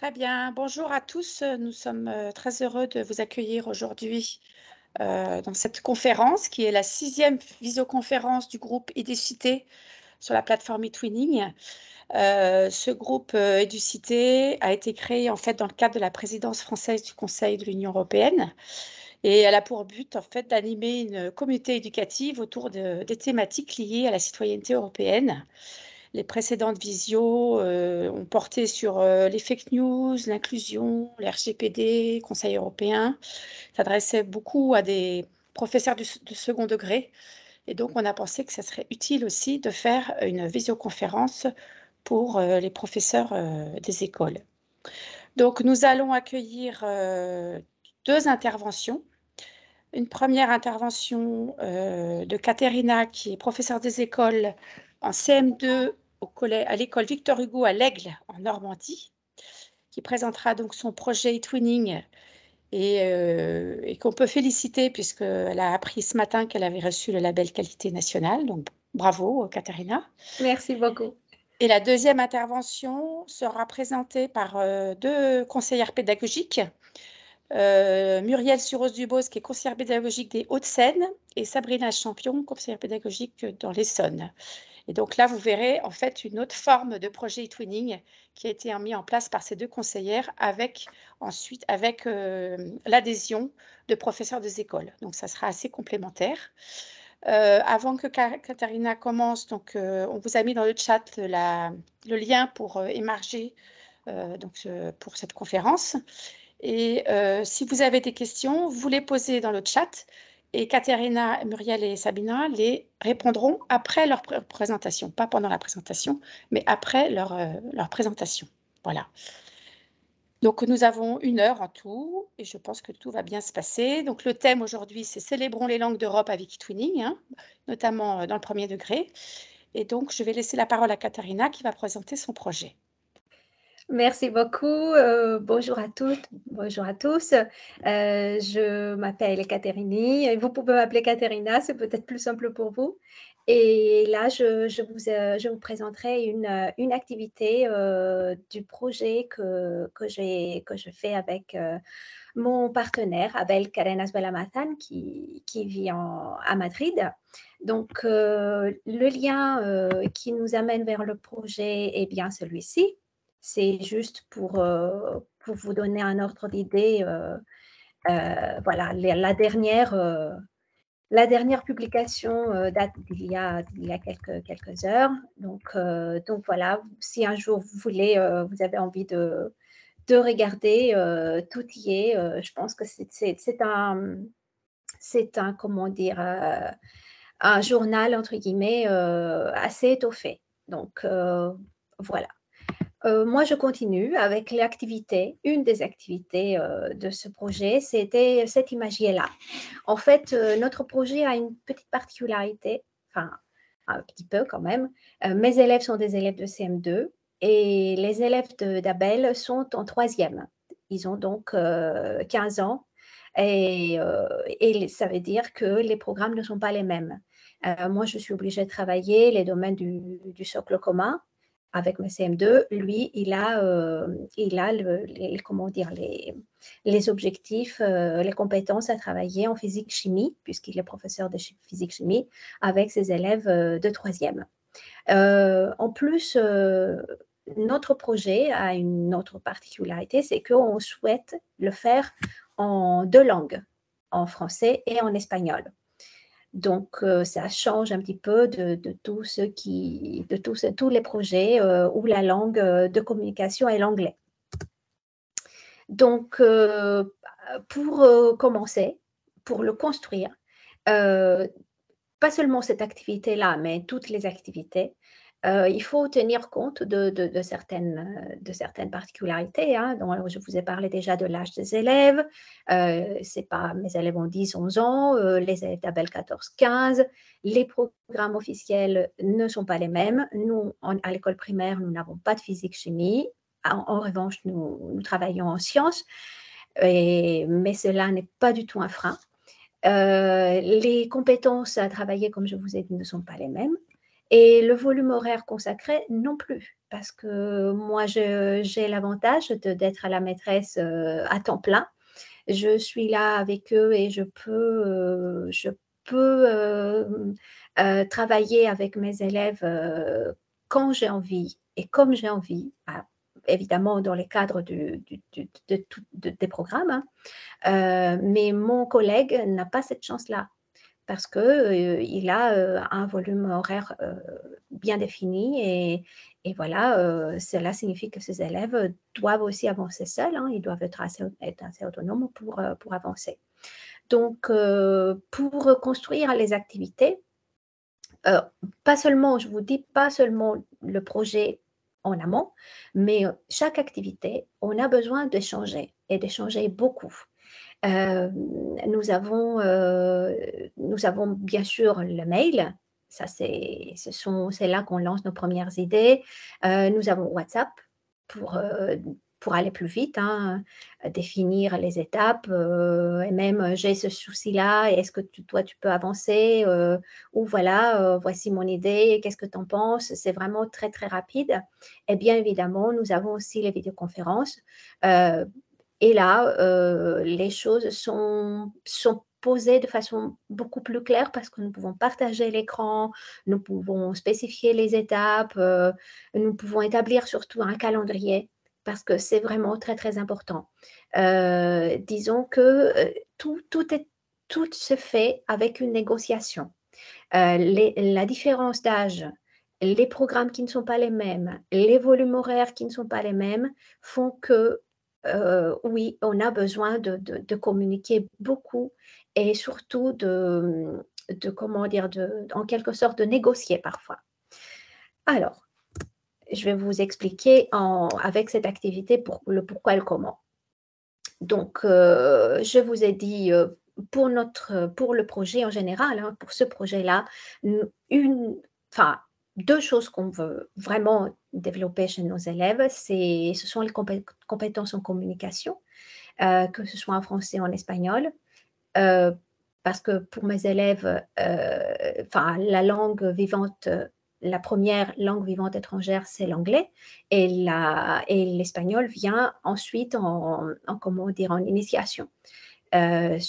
Très bien. Bonjour à tous. Nous sommes très heureux de vous accueillir aujourd'hui dans cette conférence qui est la 6e visioconférence du groupe Éducité sur la plateforme eTwinning. Ce groupe Éducité a été créé en fait dans le cadre de la présidence française du Conseil de l'Union européenne et elle a pour but en fait d'animer une communauté éducative autour des thématiques liées à la citoyenneté européenne. Les précédentes visios ont porté sur les fake news, l'inclusion, les RGPD, Conseil européen, s'adressaient beaucoup à des professeurs de second degré. Et donc, on a pensé que ça serait utile aussi de faire une visioconférence pour les professeurs des écoles. Donc, nous allons accueillir 2 interventions. Une première intervention de Katerina, qui est professeure des écoles en CM2 à l'école Victor Hugo à l'Aigle, en Normandie, qui présentera donc son projet eTwinning et qu'on peut féliciter puisqu'elle a appris ce matin qu'elle avait reçu le label qualité nationale. Donc, bravo, Katerina. Merci beaucoup. Et la deuxième intervention sera présentée par 2 conseillères pédagogiques. Muriel Suros-Dubos, qui est conseillère pédagogique des Hauts-de-Seine, et Sabrina Champion, conseillère pédagogique dans l'Essonne. Et donc là, vous verrez en fait une autre forme de projet eTwinning qui a été mis en place par ces 2 conseillères avec l'adhésion de professeurs des écoles. Donc ça sera assez complémentaire. Avant que Katharina commence, donc, on vous a mis dans le chat le lien pour émarger pour cette conférence. Et si vous avez des questions, vous les posez dans le chat et Katerina, Muriel et Sabina les répondront après leur présentation, pas pendant la présentation, mais après leur présentation. Voilà. Donc, nous avons 1 heure en tout et je pense que tout va bien se passer. Donc, le thème aujourd'hui, c'est « Célébrons les langues d'Europe avec eTwinning », hein, notamment dans le 1er degré. Et donc, je vais laisser la parole à Katerina qui va présenter son projet. Merci beaucoup. Bonjour à toutes, bonjour à tous. Je m'appelle Catérini et vous pouvez m'appeler Caterina, c'est peut-être plus simple pour vous. Et là, je vous présenterai une activité du projet que je fais avec mon partenaire, Abel Cadenas Belamazan, qui vit à Madrid. Donc, le lien qui nous amène vers le projet est bien celui-ci. C'est juste pour vous donner un ordre d'idée. Voilà, la dernière publication date d'il y a quelques heures. Donc voilà, si un jour vous avez envie de regarder, tout y est. Je pense que c'est un, comment dire, un journal, entre guillemets, assez étoffé. Donc voilà. Moi, je continue avec l'activité. Une des activités de ce projet, c'était cette imagier-là. En fait, notre projet a une petite particularité, enfin, un petit peu quand même. Mes élèves sont des élèves de CM2 et les élèves d'Abel sont en 3e. Ils ont donc 15 ans et ça veut dire que les programmes ne sont pas les mêmes. Moi, je suis obligée de travailler les domaines du socle commun avec mes CM2. Lui, il a comment dire, les objectifs, les compétences à travailler en physique-chimie, puisqu'il est professeur de physique-chimie, avec ses élèves de 3e. En plus, notre projet a une autre particularité, c'est qu'on souhaite le faire en 2 langues, en français et en espagnol. Donc, ça change un petit peu de tous les projets où la langue de communication est l'anglais. Donc, pour commencer, pour le construire, pas seulement cette activité-là, mais toutes les activités, il faut tenir compte de certaines particularités, hein. Donc, je vous ai parlé déjà de l'âge des élèves. C'est pas, mes élèves ont 10, 11 ans, les élèves d'Abel 14, 15. Les programmes officiels ne sont pas les mêmes. Nous, à l'école primaire, nous n'avons pas de physique-chimie. En revanche, nous travaillons en sciences, mais cela n'est pas du tout un frein. Les compétences à travailler, comme je vous ai dit, ne sont pas les mêmes. Et le volume horaire consacré non plus, parce que moi, j'ai l'avantage d'être la maîtresse à temps plein. Je suis là avec eux et je peux travailler avec mes élèves quand j'ai envie et comme j'ai envie, évidemment dans les cadres des programmes, hein. Mais mon collègue n'a pas cette chance-là parce qu'il a un volume horaire bien défini et voilà, cela signifie que ces élèves doivent aussi avancer seuls, hein, ils doivent être assez autonomes pour avancer. Donc, pour construire les activités, pas seulement, je vous dis, pas seulement le projet en amont, mais chaque activité, on a besoin d'échanger et d'échanger beaucoup. Nous avons bien sûr le mail, ça c'est là qu'on lance nos premières idées. Nous avons WhatsApp pour, heu, pour aller plus vite, hein, définir les étapes, et même, «J'ai ce souci-là, est-ce que toi tu peux avancer?» Ou «Voilà, voici mon idée, qu'est-ce que tu en penses?» C'est vraiment très, très rapide et bien évidemment, nous avons aussi les vidéoconférences, heu et là, les choses sont posées de façon beaucoup plus claire parce que nous pouvons partager l'écran, nous pouvons spécifier les étapes, nous pouvons établir surtout un calendrier parce que c'est vraiment très, très important. Disons que, tout se fait avec une négociation. La différence d'âge, les programmes qui ne sont pas les mêmes, les volumes horaires qui ne sont pas les mêmes font que, oui, on a besoin de communiquer beaucoup et surtout de comment dire? En quelque sorte, de négocier parfois. Alors, je vais vous expliquer avec cette activité le pourquoi et le comment. Donc, je vous ai dit, pour le projet en général, hein, pour ce projet-là, une enfin, 2 choses qu'on veut vraiment développer chez nos élèves, ce sont les compétences en communication, que ce soit en français ou en espagnol. Heu, Parce que pour mes élèves, enfin la langue vivante, la première langue vivante étrangère, c'est l'anglais et l'espagnol vient ensuite en comment dire? En initiation. Enfin,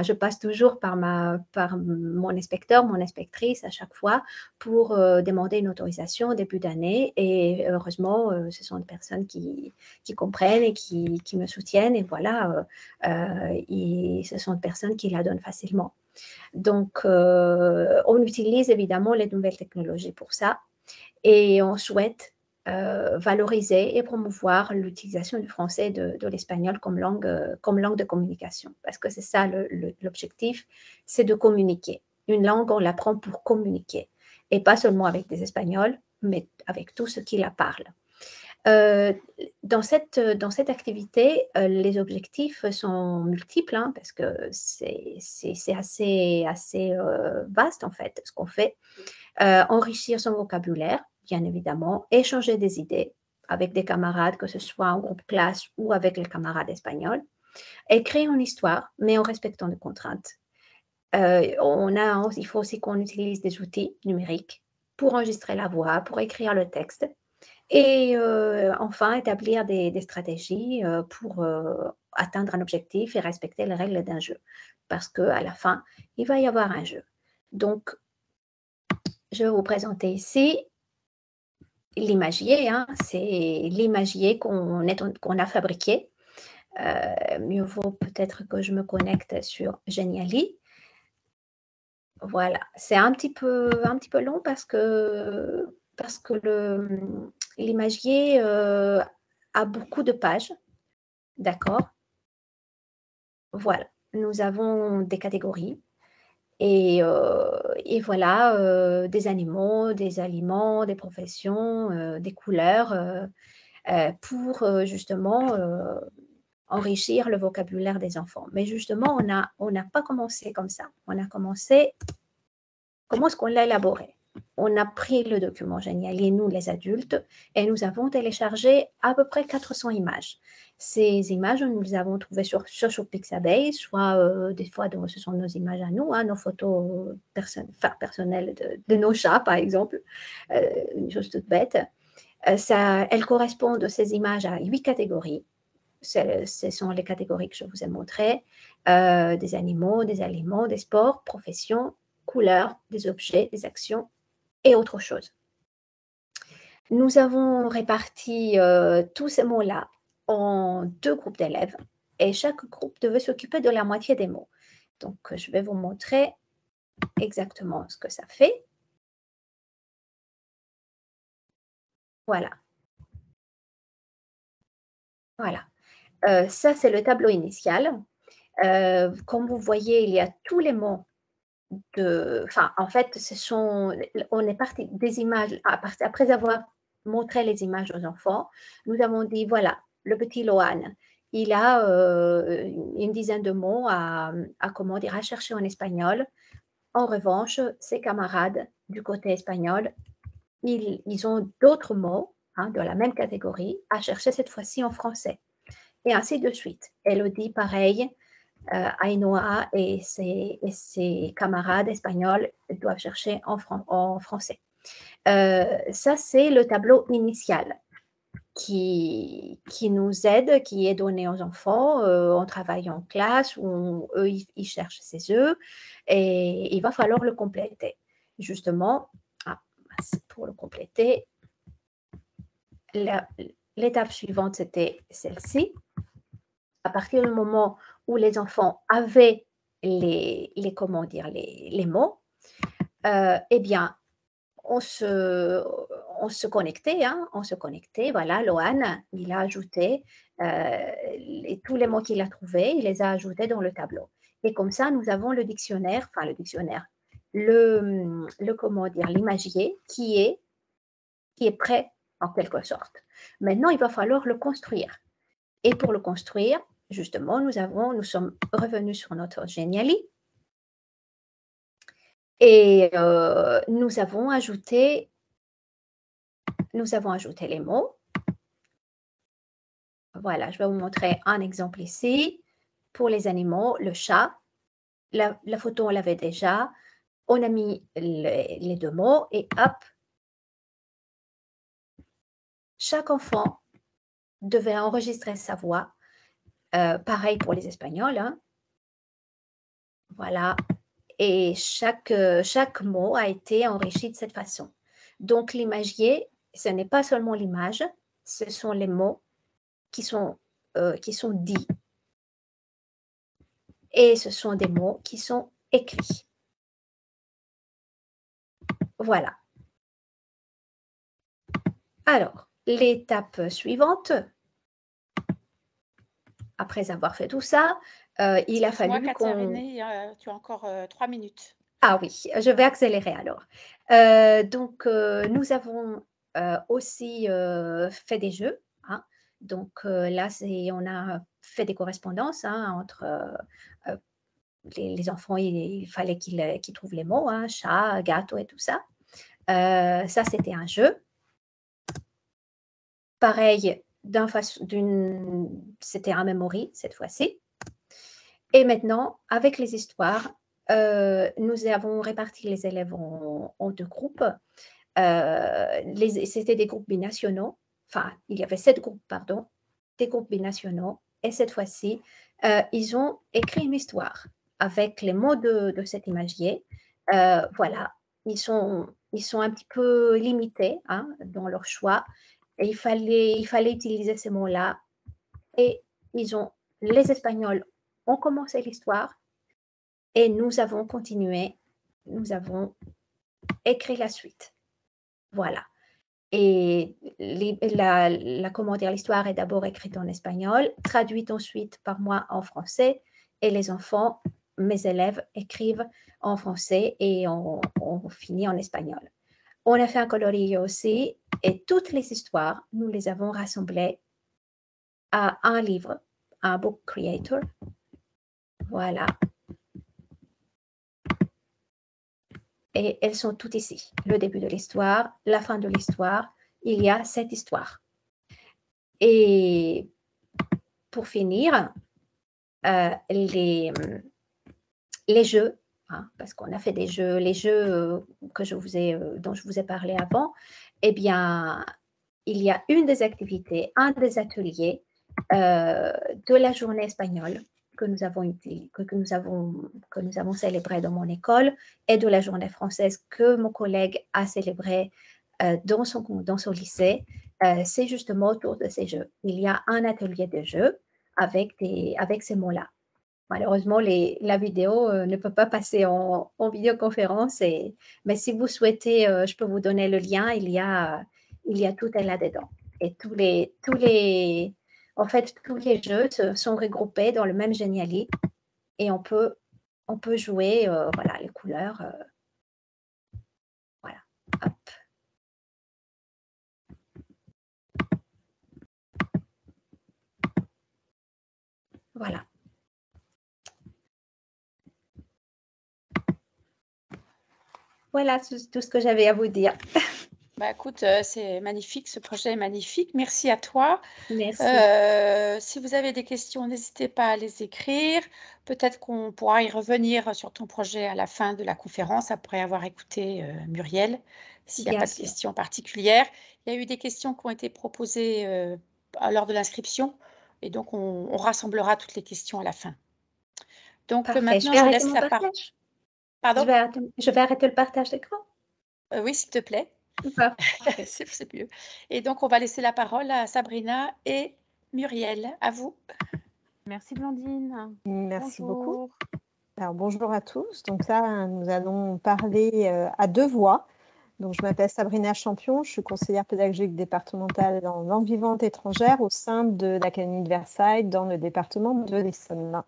je passe toujours par mon inspecteur, mon inspectrice à chaque fois pour, demander une autorisation au début d'année et heureusement, ce sont des personnes qui comprennent et qui me soutiennent et voilà, et ce sont des personnes qui la donnent facilement. Donc, on utilise évidemment les nouvelles technologies pour ça et on souhaite, valoriser et promouvoir l'utilisation du français et de l'espagnol comme langue de communication. Parce que c'est ça l'objectif, c'est de communiquer. Une langue, on l'apprend pour communiquer et pas seulement avec des Espagnols, mais avec tous ceux qui la parlent. Heu, dans cette activité, les objectifs sont multiples, hein, parce que c'est assez vaste en fait ce qu'on fait. Enrichir son vocabulaire, bien évidemment, échanger des idées avec des camarades, que ce soit en groupe classe ou avec les camarades espagnols, écrire une histoire, mais en respectant des contraintes. Il faut aussi qu'on utilise des outils numériques pour enregistrer la voix, pour écrire le texte et enfin établir des stratégies, pour, atteindre un objectif et respecter les règles d'un jeu. Parce qu'à la fin, il va y avoir un jeu. Donc, je vais vous présenter ici l'imagier, hein, c'est l'imagier qu'on a fabriqué. Mieux vaut peut-être que je me connecte sur Geniali. Voilà, c'est un petit peu long parce que l'imagier, a beaucoup de pages, d'accord? Voilà, nous avons des catégories et voilà, des animaux, des aliments, des professions, des couleurs, pour, justement, enrichir le vocabulaire des enfants. Mais justement, on n'a pas commencé comme ça. On a commencé comment est-ce qu'on l'a élaboré? on a pris le document Geniali, nous les adultes, et nous avons téléchargé à peu près 400 images. Ces images, nous les avons trouvées sur Pixabay, soit des fois, ce sont nos images à nous, hein, nos photos personnelles de nos chats, par exemple, une chose toute bête. Elles correspondent, ces images, à 8 catégories. Ce sont les catégories que je vous ai montrées, des animaux, des aliments, des sports, professions, couleurs, des objets, des actions et autre chose. Nous avons réparti tous ces mots-là en 2 groupes d'élèves et chaque groupe devait s'occuper de la moitié des mots. Donc, je vais vous montrer exactement ce que ça fait. Voilà. Voilà. Ça, c'est le tableau initial. Comme vous voyez, il y a tous les mots en fait, on est parti des images, après avoir montré les images aux enfants, nous avons dit, voilà, le petit Lohan, il a une dizaine de mots à chercher en espagnol. En revanche, ses camarades du côté espagnol, ils ont d'autres mots, hein, de la même catégorie à chercher cette fois-ci en français. Et ainsi de suite. Elodie, pareil. Ainhoa et ses camarades espagnols doivent chercher en français. Ça, c'est le tableau initial qui nous aide, qui est donné aux enfants en travaillant en classe, où eux, ils cherchent ces œufs, et il va falloir le compléter. Justement, pour le compléter, l'étape suivante, c'était celle-ci. À partir du moment où les enfants avaient les mots, eh bien, on se connectait, hein, voilà, Lohan, il a ajouté tous les mots qu'il a trouvés, il les a ajoutés dans le tableau. Et comme ça, nous avons le dictionnaire, l'imagier qui est prêt en quelque sorte. Maintenant, il va falloir le construire. Et pour le construire, justement, nous sommes revenus sur notre Geniali et nous avons ajouté les mots. Voilà, je vais vous montrer un exemple ici. Pour les animaux, le chat, la photo, on l'avait déjà. On a mis les 2 mots et hop, chaque enfant devait enregistrer sa voix. Pareil pour les Espagnols, hein. Voilà. Et chaque mot a été enrichi de cette façon. Donc, l'imagier, ce n'est pas seulement l'image, ce sont les mots qui sont dits et ce sont des mots qui sont écrits. Voilà. Alors, l'étape suivante, après avoir fait tout ça, il a fallu Katharine, tu as encore 3 minutes. Ah oui, je vais accélérer alors. Donc, nous avons aussi fait des jeux, hein. Donc là, on a fait des correspondances, hein, entre les enfants, il fallait qu'ils trouvent les mots, hein, chat, gâteau et tout ça. Ça, c'était un jeu. Pareil, c'était un memory cette fois-ci. Et maintenant, avec les histoires, nous avons réparti les élèves en 2 groupes. C'était des groupes binationaux. Enfin, il y avait 7 groupes, pardon, des groupes binationaux. Et cette fois-ci, ils ont écrit une histoire avec les mots de cet imagier. Voilà, ils sont un petit peu limités, hein, dans leur choix. Et il fallait utiliser ces mots-là. Et les Espagnols ont commencé l'histoire et nous avons continué, nous avons écrit la suite. Voilà. Et l'histoire est d'abord écrite en espagnol, traduite ensuite par moi en français, et les enfants, mes élèves, écrivent en français et on finit en espagnol. On a fait un colorillo aussi, et toutes les histoires, nous les avons rassemblées à un livre, un book creator. Voilà. et elles sont toutes ici. Le début de l'histoire, la fin de l'histoire, il y a cette histoire. Et pour finir, les jeux, hein, parce qu'on a fait des jeux, les jeux dont je vous ai parlé avant, eh bien, il y a une des activités, un des ateliers de la journée espagnole que nous avons célébré dans mon école et de la journée française que mon collègue a célébré dans son lycée. C'est justement autour de ces jeux. Il y a un atelier de jeux avec ces mots-là. Malheureusement, la vidéo ne peut pas passer en vidéoconférence, mais si vous souhaitez, je peux vous donner le lien. Il y a tout est là-dedans. Et tous les jeux sont regroupés dans le même Geniali et on peut jouer, voilà, les couleurs. Voilà, hop. Voilà. Voilà tout ce que j'avais à vous dire. Bah, écoute, c'est magnifique, ce projet est magnifique. Merci à toi. Merci. Si vous avez des questions, n'hésitez pas à les écrire. Peut-être qu'on pourra y revenir sur ton projet à la fin de la conférence, après avoir écouté Muriel, s'il n'y a Bien pas de sûr. questions particulières. Il y a eu des questions qui ont été proposées lors de l'inscription, et donc on rassemblera toutes les questions à la fin. Donc Parfait. maintenant, Je vais je arrêter laisse mon la parole. partage. Pardon? Je vais arrêter le partage d'écran. Oui, s'il te plaît. Parfait. C'est mieux. Et donc, on va laisser la parole à Sabrina et Muriel. À vous. Merci Blandine. Merci beaucoup. Bonjour. Alors, bonjour à tous. Donc là, nous allons parler à deux voix. Donc, je m'appelle Sabrina Champion, je suis conseillère pédagogique départementale en langue vivante étrangère au sein de l'Académie de Versailles dans le département de l'Essonne.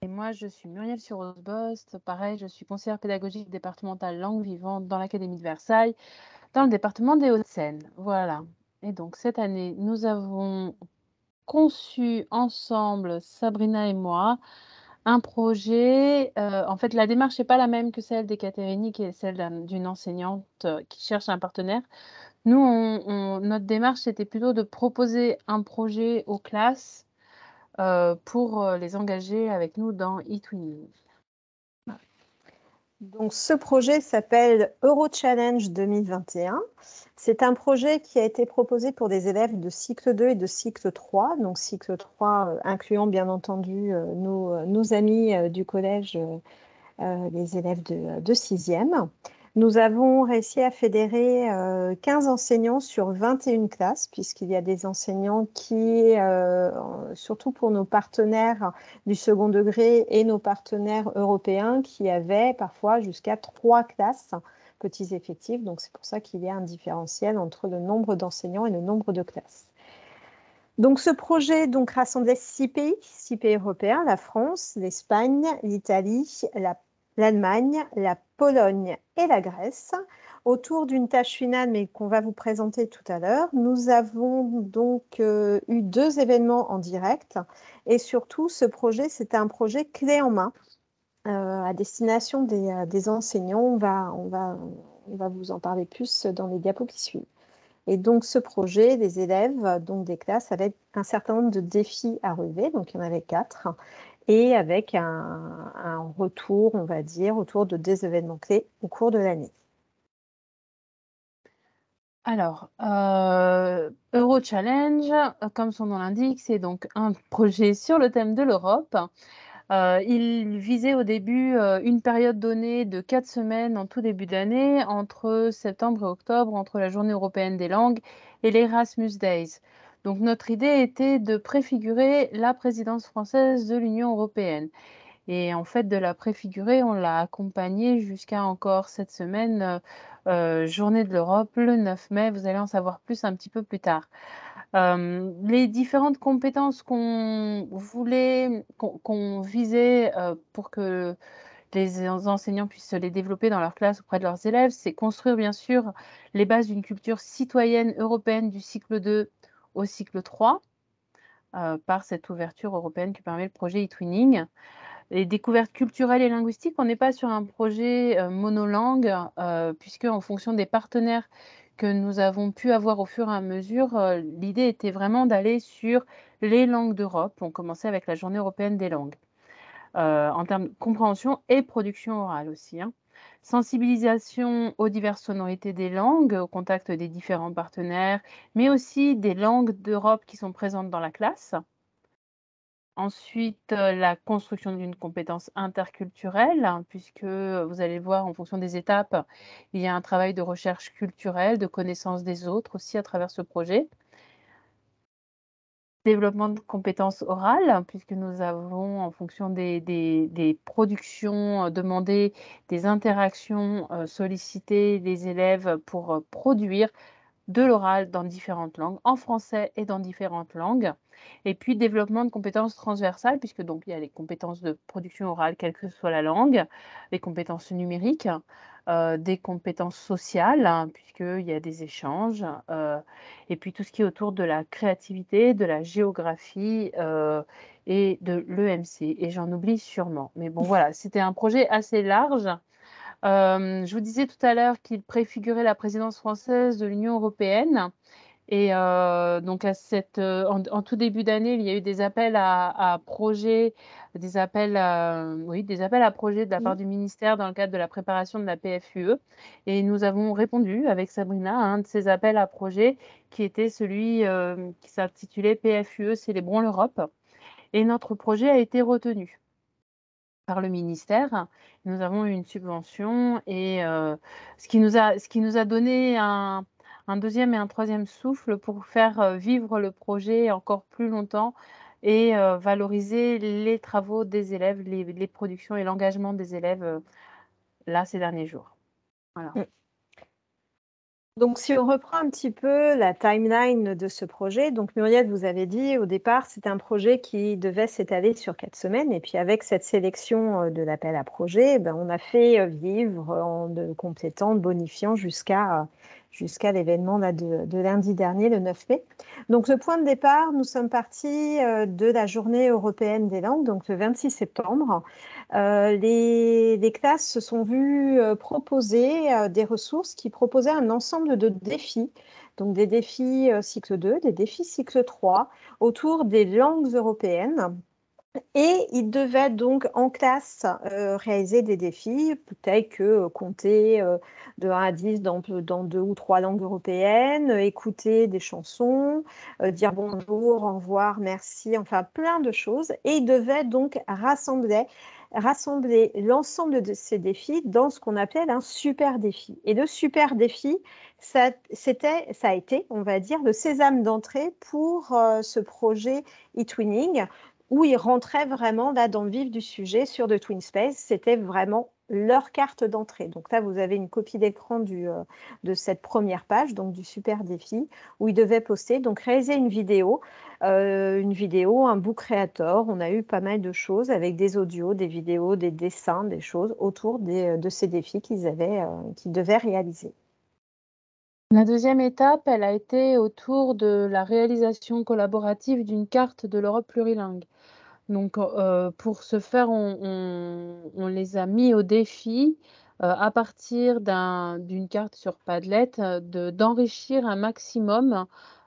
Et moi, je suis Muriel Sur-Rosebost. Pareil, je suis conseillère pédagogique départementale langue vivante dans l'Académie de Versailles, dans le département des Hauts-de-Seine. Voilà. Et donc, cette année, nous avons conçu ensemble, Sabrina et moi, un projet. En fait, la démarche n'est pas la même que celle d'Ekaterini, qui est celle d'une enseignante qui cherche un partenaire. Nous, notre démarche, c'était plutôt de proposer un projet aux classes pour les engager avec nous dans eTwinning. Donc, ce projet s'appelle EuroChallenge 2021. C'est un projet qui a été proposé pour des élèves de cycle 2 et de cycle 3. Donc, cycle 3 incluant bien entendu nos amis du collège, les élèves de 6e. Nous avons réussi à fédérer 15 enseignants sur 21 classes, puisqu'il y a des enseignants qui, surtout pour nos partenaires du second degré et nos partenaires européens, qui avaient parfois jusqu'à 3 classes, petits effectifs. Donc, c'est pour ça qu'il y a un différentiel entre le nombre d'enseignants et le nombre de classes. Donc, ce projet rassemblait 6 pays européens, la France, l'Espagne, l'Italie, l'Allemagne, la Pologne et la Grèce, autour d'une tâche finale, mais qu'on va vous présenter tout à l'heure. Nous avons donc eu 2 événements en direct, et surtout, ce projet, c'est un projet clé en main à destination des enseignants. On va vous en parler plus dans les diapos qui suivent. Et donc, ce projet, les élèves, donc des classes, avaient un certain nombre de défis à relever. Donc, il y en avait 4. Et avec un retour, on va dire, autour de 2 événements clés au cours de l'année. Alors, EuroChallenge, comme son nom l'indique, c'est donc un projet sur le thème de l'Europe. Il visait au début une période donnée de 4 semaines en tout début d'année, entre septembre et octobre, entre la Journée européenne des langues et l'Erasmus Days. Donc notre idée était de préfigurer la présidence française de l'Union européenne. Et en fait, de la préfigurer, on l'a accompagnée jusqu'à encore cette semaine, Journée de l'Europe, le 9 mai. Vous allez en savoir plus un petit peu plus tard. Les différentes compétences qu'on visait pour que les enseignants puissent les développer dans leur classe auprès de leurs élèves, c'est construire bien sûr les bases d'une culture citoyenne européenne du cycle 2 au cycle 3 par cette ouverture européenne que permet le projet eTwinning. les découvertes culturelles et linguistiques, on n'est pas sur un projet monolangue, puisque en fonction des partenaires que nous avons pu avoir au fur et à mesure, l'idée était vraiment d'aller sur les langues d'Europe. On commençait avec la Journée européenne des langues, en termes de compréhension et production orale aussi, hein. Sensibilisation aux diverses sonorités des langues, au contact des différents partenaires, mais aussi des langues d'Europe qui sont présentes dans la classe. Ensuite, la construction d'une compétence interculturelle, hein, puisque vous allez voir en fonction des étapes, il y a un travail de recherche culturelle, de connaissance des autres aussi à travers ce projet. Développement de compétences orales, puisque nous avons, en fonction des productions demandées, des interactions sollicitées des élèves pour produire de l'oral dans différentes langues, en français et dans différentes langues. Et puis développement de compétences transversales, puisque donc il y a les compétences de production orale, quelle que soit la langue, les compétences numériques, des compétences sociales, hein, puisqu'il y a des échanges, et puis tout ce qui est autour de la créativité, de la géographie et de l'EMC. Et j'en oublie sûrement. Mais bon, voilà, c'était un projet assez large. Je vous disais tout à l'heure qu'il préfigurait la présidence française de l'Union européenne. Et donc en tout début d'année, il y a eu des appels à projets, des appels à projets de la part du ministère dans le cadre de la préparation de la PFUE. Et nous avons répondu avec Sabrina à un de ces appels à projets qui était celui qui s'intitulait PFUE Célébrons l'Europe. Et notre projet a été retenu par le ministère. Nous avons eu une subvention et ce qui nous a donné un deuxième et un troisième souffle pour faire vivre le projet encore plus longtemps et valoriser les travaux des élèves, les productions et l'engagement des élèves là ces derniers jours. Voilà. Donc, si on reprend un petit peu la timeline de ce projet, donc Muriel vous avez dit au départ, c'était un projet qui devait s'étaler sur 4 semaines. Et puis, avec cette sélection de l'appel à projet, ben, on a fait vivre en complétant, de bonifiant jusqu'à l'événement de lundi dernier, le 9 mai. Donc, le point de départ, nous sommes partis de la Journée européenne des langues, donc le 26 septembre. Les classes se sont vues proposer des ressources qui proposaient un ensemble de défis, donc des défis cycle 2, des défis cycle 3, autour des langues européennes. Et ils devaient donc en classe réaliser des défis, tels que compter de 1 à 10 dans 2 ou 3 langues européennes, écouter des chansons, dire bonjour, au revoir, merci, enfin plein de choses. Et ils devaient donc rassembler l'ensemble de ces défis dans ce qu'on appelle un super défi. Et le super défi, ça a été, on va dire, le sésame d'entrée pour ce projet eTwinning, où ils rentraient vraiment là dans le vif du sujet sur The Twin Space. C'était vraiment leur carte d'entrée. Donc là, vous avez une copie d'écran de cette première page, donc du super défi, où ils devaient poster, donc réaliser une vidéo, un book creator. On a eu pas mal de choses avec des audios, des vidéos, des dessins, des choses autour de ces défis qu'ils devaient réaliser. La deuxième étape, elle a été autour de la réalisation collaborative d'une carte de l'Europe plurilingue. Donc, pour ce faire, on les a mis au défi, à partir d'une carte sur Padlet, d'enrichir un maximum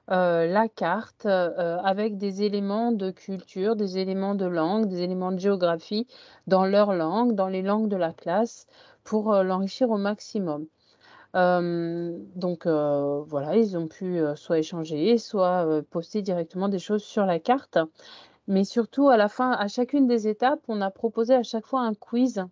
la carte avec des éléments de culture, des éléments de langue, des éléments de géographie dans leur langue, dans les langues de la classe, pour l'enrichir au maximum. Donc voilà, ils ont pu soit échanger, soit poster directement des choses sur la carte. Mais surtout, à la fin, à chacune des étapes, on a proposé à chaque fois un quiz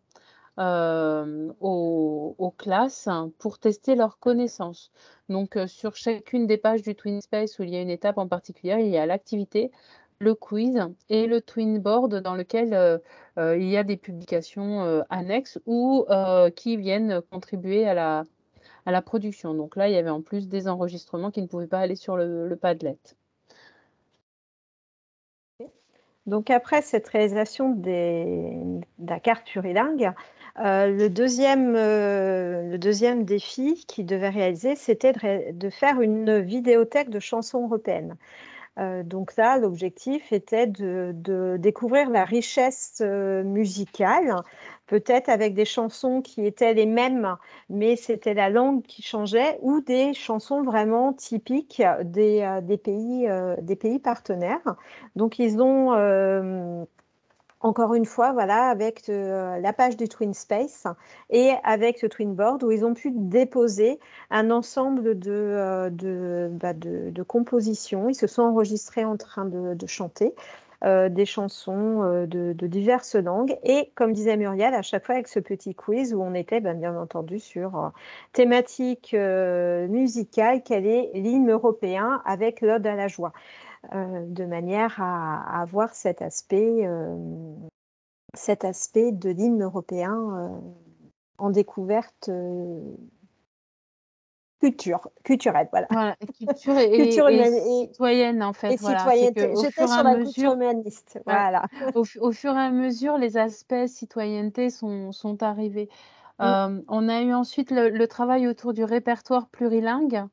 aux classes pour tester leurs connaissances. Donc, sur chacune des pages du Twin Space où il y a une étape en particulier, il y a l'activité, le quiz et le Twin Board dans lequel il y a des publications annexes ou qui viennent contribuer à la production. Donc là, il y avait en plus des enregistrements qui ne pouvaient pas aller sur le Padlet. Donc après cette réalisation de la carte plurilingue, le deuxième défi qu'ils devaient réaliser, c'était de faire une vidéothèque de chansons européennes. Donc là, l'objectif était de découvrir la richesse musicale, peut-être avec des chansons qui étaient les mêmes, mais c'était la langue qui changeait, ou des chansons vraiment typiques des pays partenaires. Donc ils ont encore une fois, voilà, avec la page du Twin Space et avec le Twin Board, où ils ont pu déposer un ensemble de compositions. Ils se sont enregistrés en train de chanter des chansons de diverses langues. Et comme disait Muriel, à chaque fois avec ce petit quiz où on était bien entendu sur thématique musicale, quel est l'hymne européen avec l'Ode à la joie. De manière à avoir cet aspect de l'hymne européen en découverte culturelle, voilà. Voilà, culture Culture et humaine citoyenne, en fait. et Voilà, c'est citoyenneté. qu'au J'étais fur et sur à la culture mesure, humaniste, voilà, voilà. au fur et à mesure, les aspects citoyenneté sont arrivés. On a eu ensuite le travail autour du répertoire plurilingue,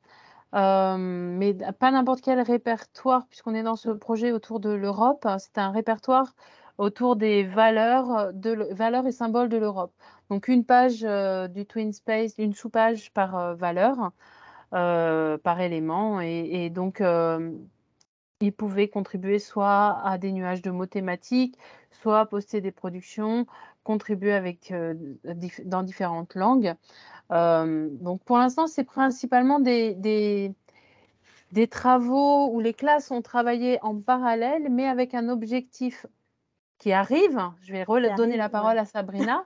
mais pas n'importe quel répertoire, puisqu'on est dans ce projet autour de l'Europe. C'est un répertoire autour des valeurs et symboles de l'Europe. Donc une page du Twin Space, une sous-page par valeur, par élément, et donc ils pouvaient contribuer soit à des nuages de mots thématiques, soit à poster des productions, contribuer avec dans différentes langues. Donc pour l'instant, c'est principalement des travaux où les classes ont travaillé en parallèle, mais avec un objectif qui arrive. Je vais redonner la parole à Sabrina,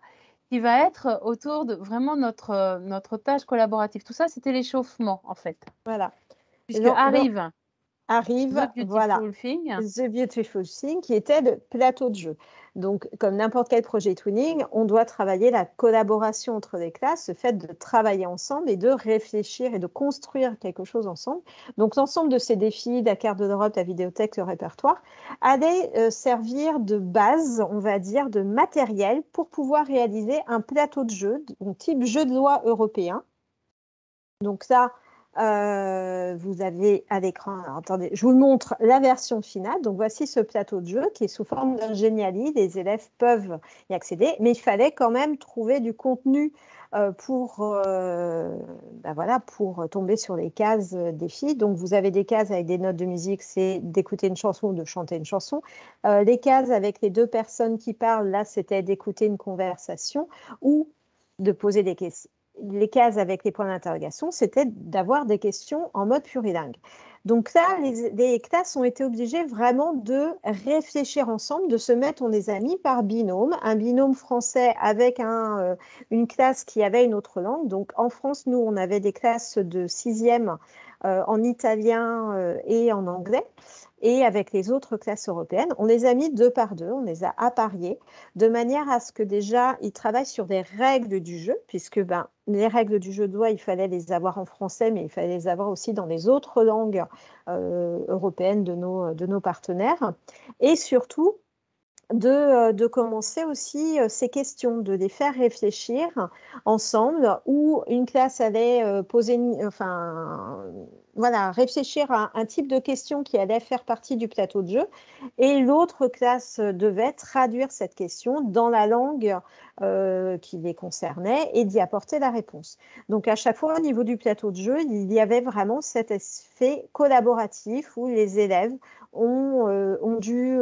qui va être autour de vraiment notre tâche collaborative. Tout ça, c'était l'échauffement, en fait. Voilà. Puisque arrive The voilà, Beautiful Thing. The Beautiful Thing, qui était le plateau de jeu. Donc, comme n'importe quel projet Twinning, on doit travailler la collaboration entre les classes, le fait de travailler ensemble et de réfléchir et de construire quelque chose ensemble. Donc, l'ensemble de ces défis, la carte de l'Europe, la vidéothèque, le répertoire, allaient servir de base, on va dire, de matériel pour pouvoir réaliser un plateau de jeu, donc type jeu de loi européen. Donc ça, vous avez à l'écran, attendez, je vous montre la version finale. Donc voici ce plateau de jeu qui est sous forme d'un Geniali. Les élèves peuvent y accéder, mais il fallait quand même trouver du contenu pour tomber sur les cases des filles. Donc vous avez des cases avec des notes de musique, c'est d'écouter une chanson ou de chanter une chanson. Les cases avec les deux personnes qui parlent, là, c'était d'écouter une conversation ou de poser des questions. Les cases avec les points d'interrogation, c'était d'avoir des questions en mode plurilingue. Donc là, les classes ont été obligées vraiment de réfléchir ensemble, de se mettre, on les a mis par binôme, un binôme français avec une classe qui avait une autre langue. Donc en France, nous, on avait des classes de 6e en italien et en anglais. Et avec les autres classes européennes, on les a mis 2 par 2, on les a appariés, de manière à ce que déjà, ils travaillent sur des règles du jeu, puisque les règles du jeu de loi, il fallait les avoir en français, mais il fallait les avoir aussi dans les autres langues européennes de nos partenaires. Et surtout, de commencer aussi ces questions, de les faire réfléchir ensemble, où une classe allait réfléchir à un type de question qui allait faire partie du plateau de jeu, et l'autre classe devait traduire cette question dans la langue qui les concernait et d'y apporter la réponse. Donc à chaque fois, au niveau du plateau de jeu, il y avait vraiment cet effet collaboratif où les élèves ont dû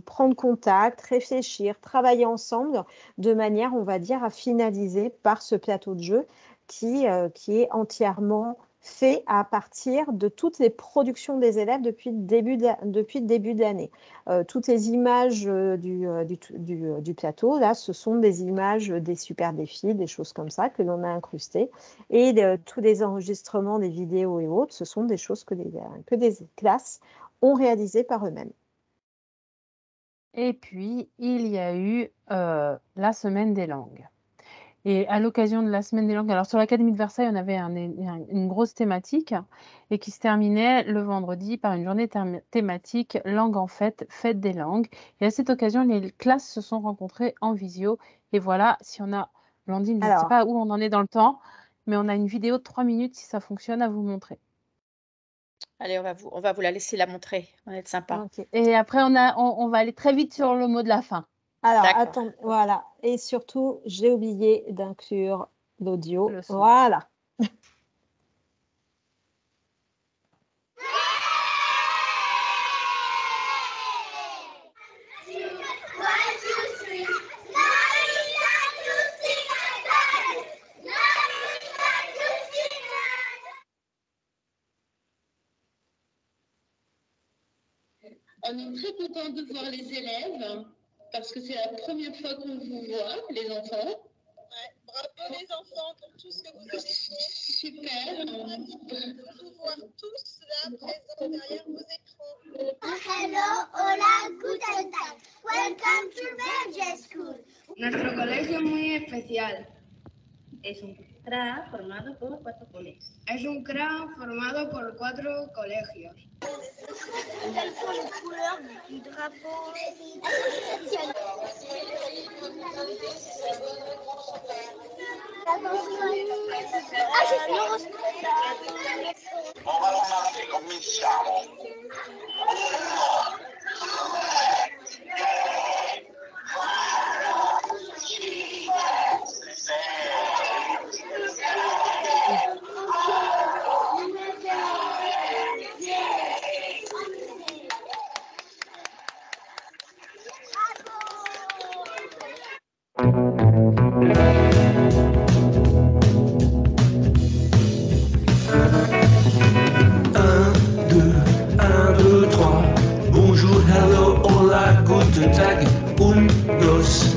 prendre contact, réfléchir, travailler ensemble de manière, on va dire, à finaliser par ce plateau de jeu qui est entièrement fait à partir de toutes les productions des élèves depuis le début de l'année. Toutes les images du plateau, là, ce sont des images des super défis, des choses comme ça que l'on a incrustées. Et tous les enregistrements des vidéos et autres, ce sont des choses que des classes ont réalisé par eux-mêmes. Et puis, il y a eu la semaine des langues. Et à l'occasion de la semaine des langues, alors sur l'Académie de Versailles, on avait une grosse thématique et qui se terminait le vendredi par une journée thématique langue en fête, fête des langues. Et à cette occasion, les classes se sont rencontrées en visio. Et voilà, si on a, Blandine, je ne sais pas où on en est dans le temps, mais on a une vidéo de 3 minutes si ça fonctionne à vous montrer. Allez, on va vous la laisser la montrer. On va être sympa. Ok. Et après, on va aller très vite sur le mot de la fin. Alors, D'accord. attends, voilà. Et surtout, j'ai oublié d'inclure l'audio. Le son. Voilà. On est très content de voir les élèves parce que c'est la première fois qu'on vous voit, les enfants. Ouais, bravo les enfants pour tout ce que vous avez fait. Super. De vous voir tous là présents derrière vos écrans. Hello, hola, guten Tag. Welcome to Belgian School. Nuestro colegio es muy especial. Es un CRA formado por 4 colegios. Es un CRA formado por 4 colegios. Quelles sont les couleurs du drapeau? Cominciamo. Bonjour, hello, hola, guten Tag. Un, dos,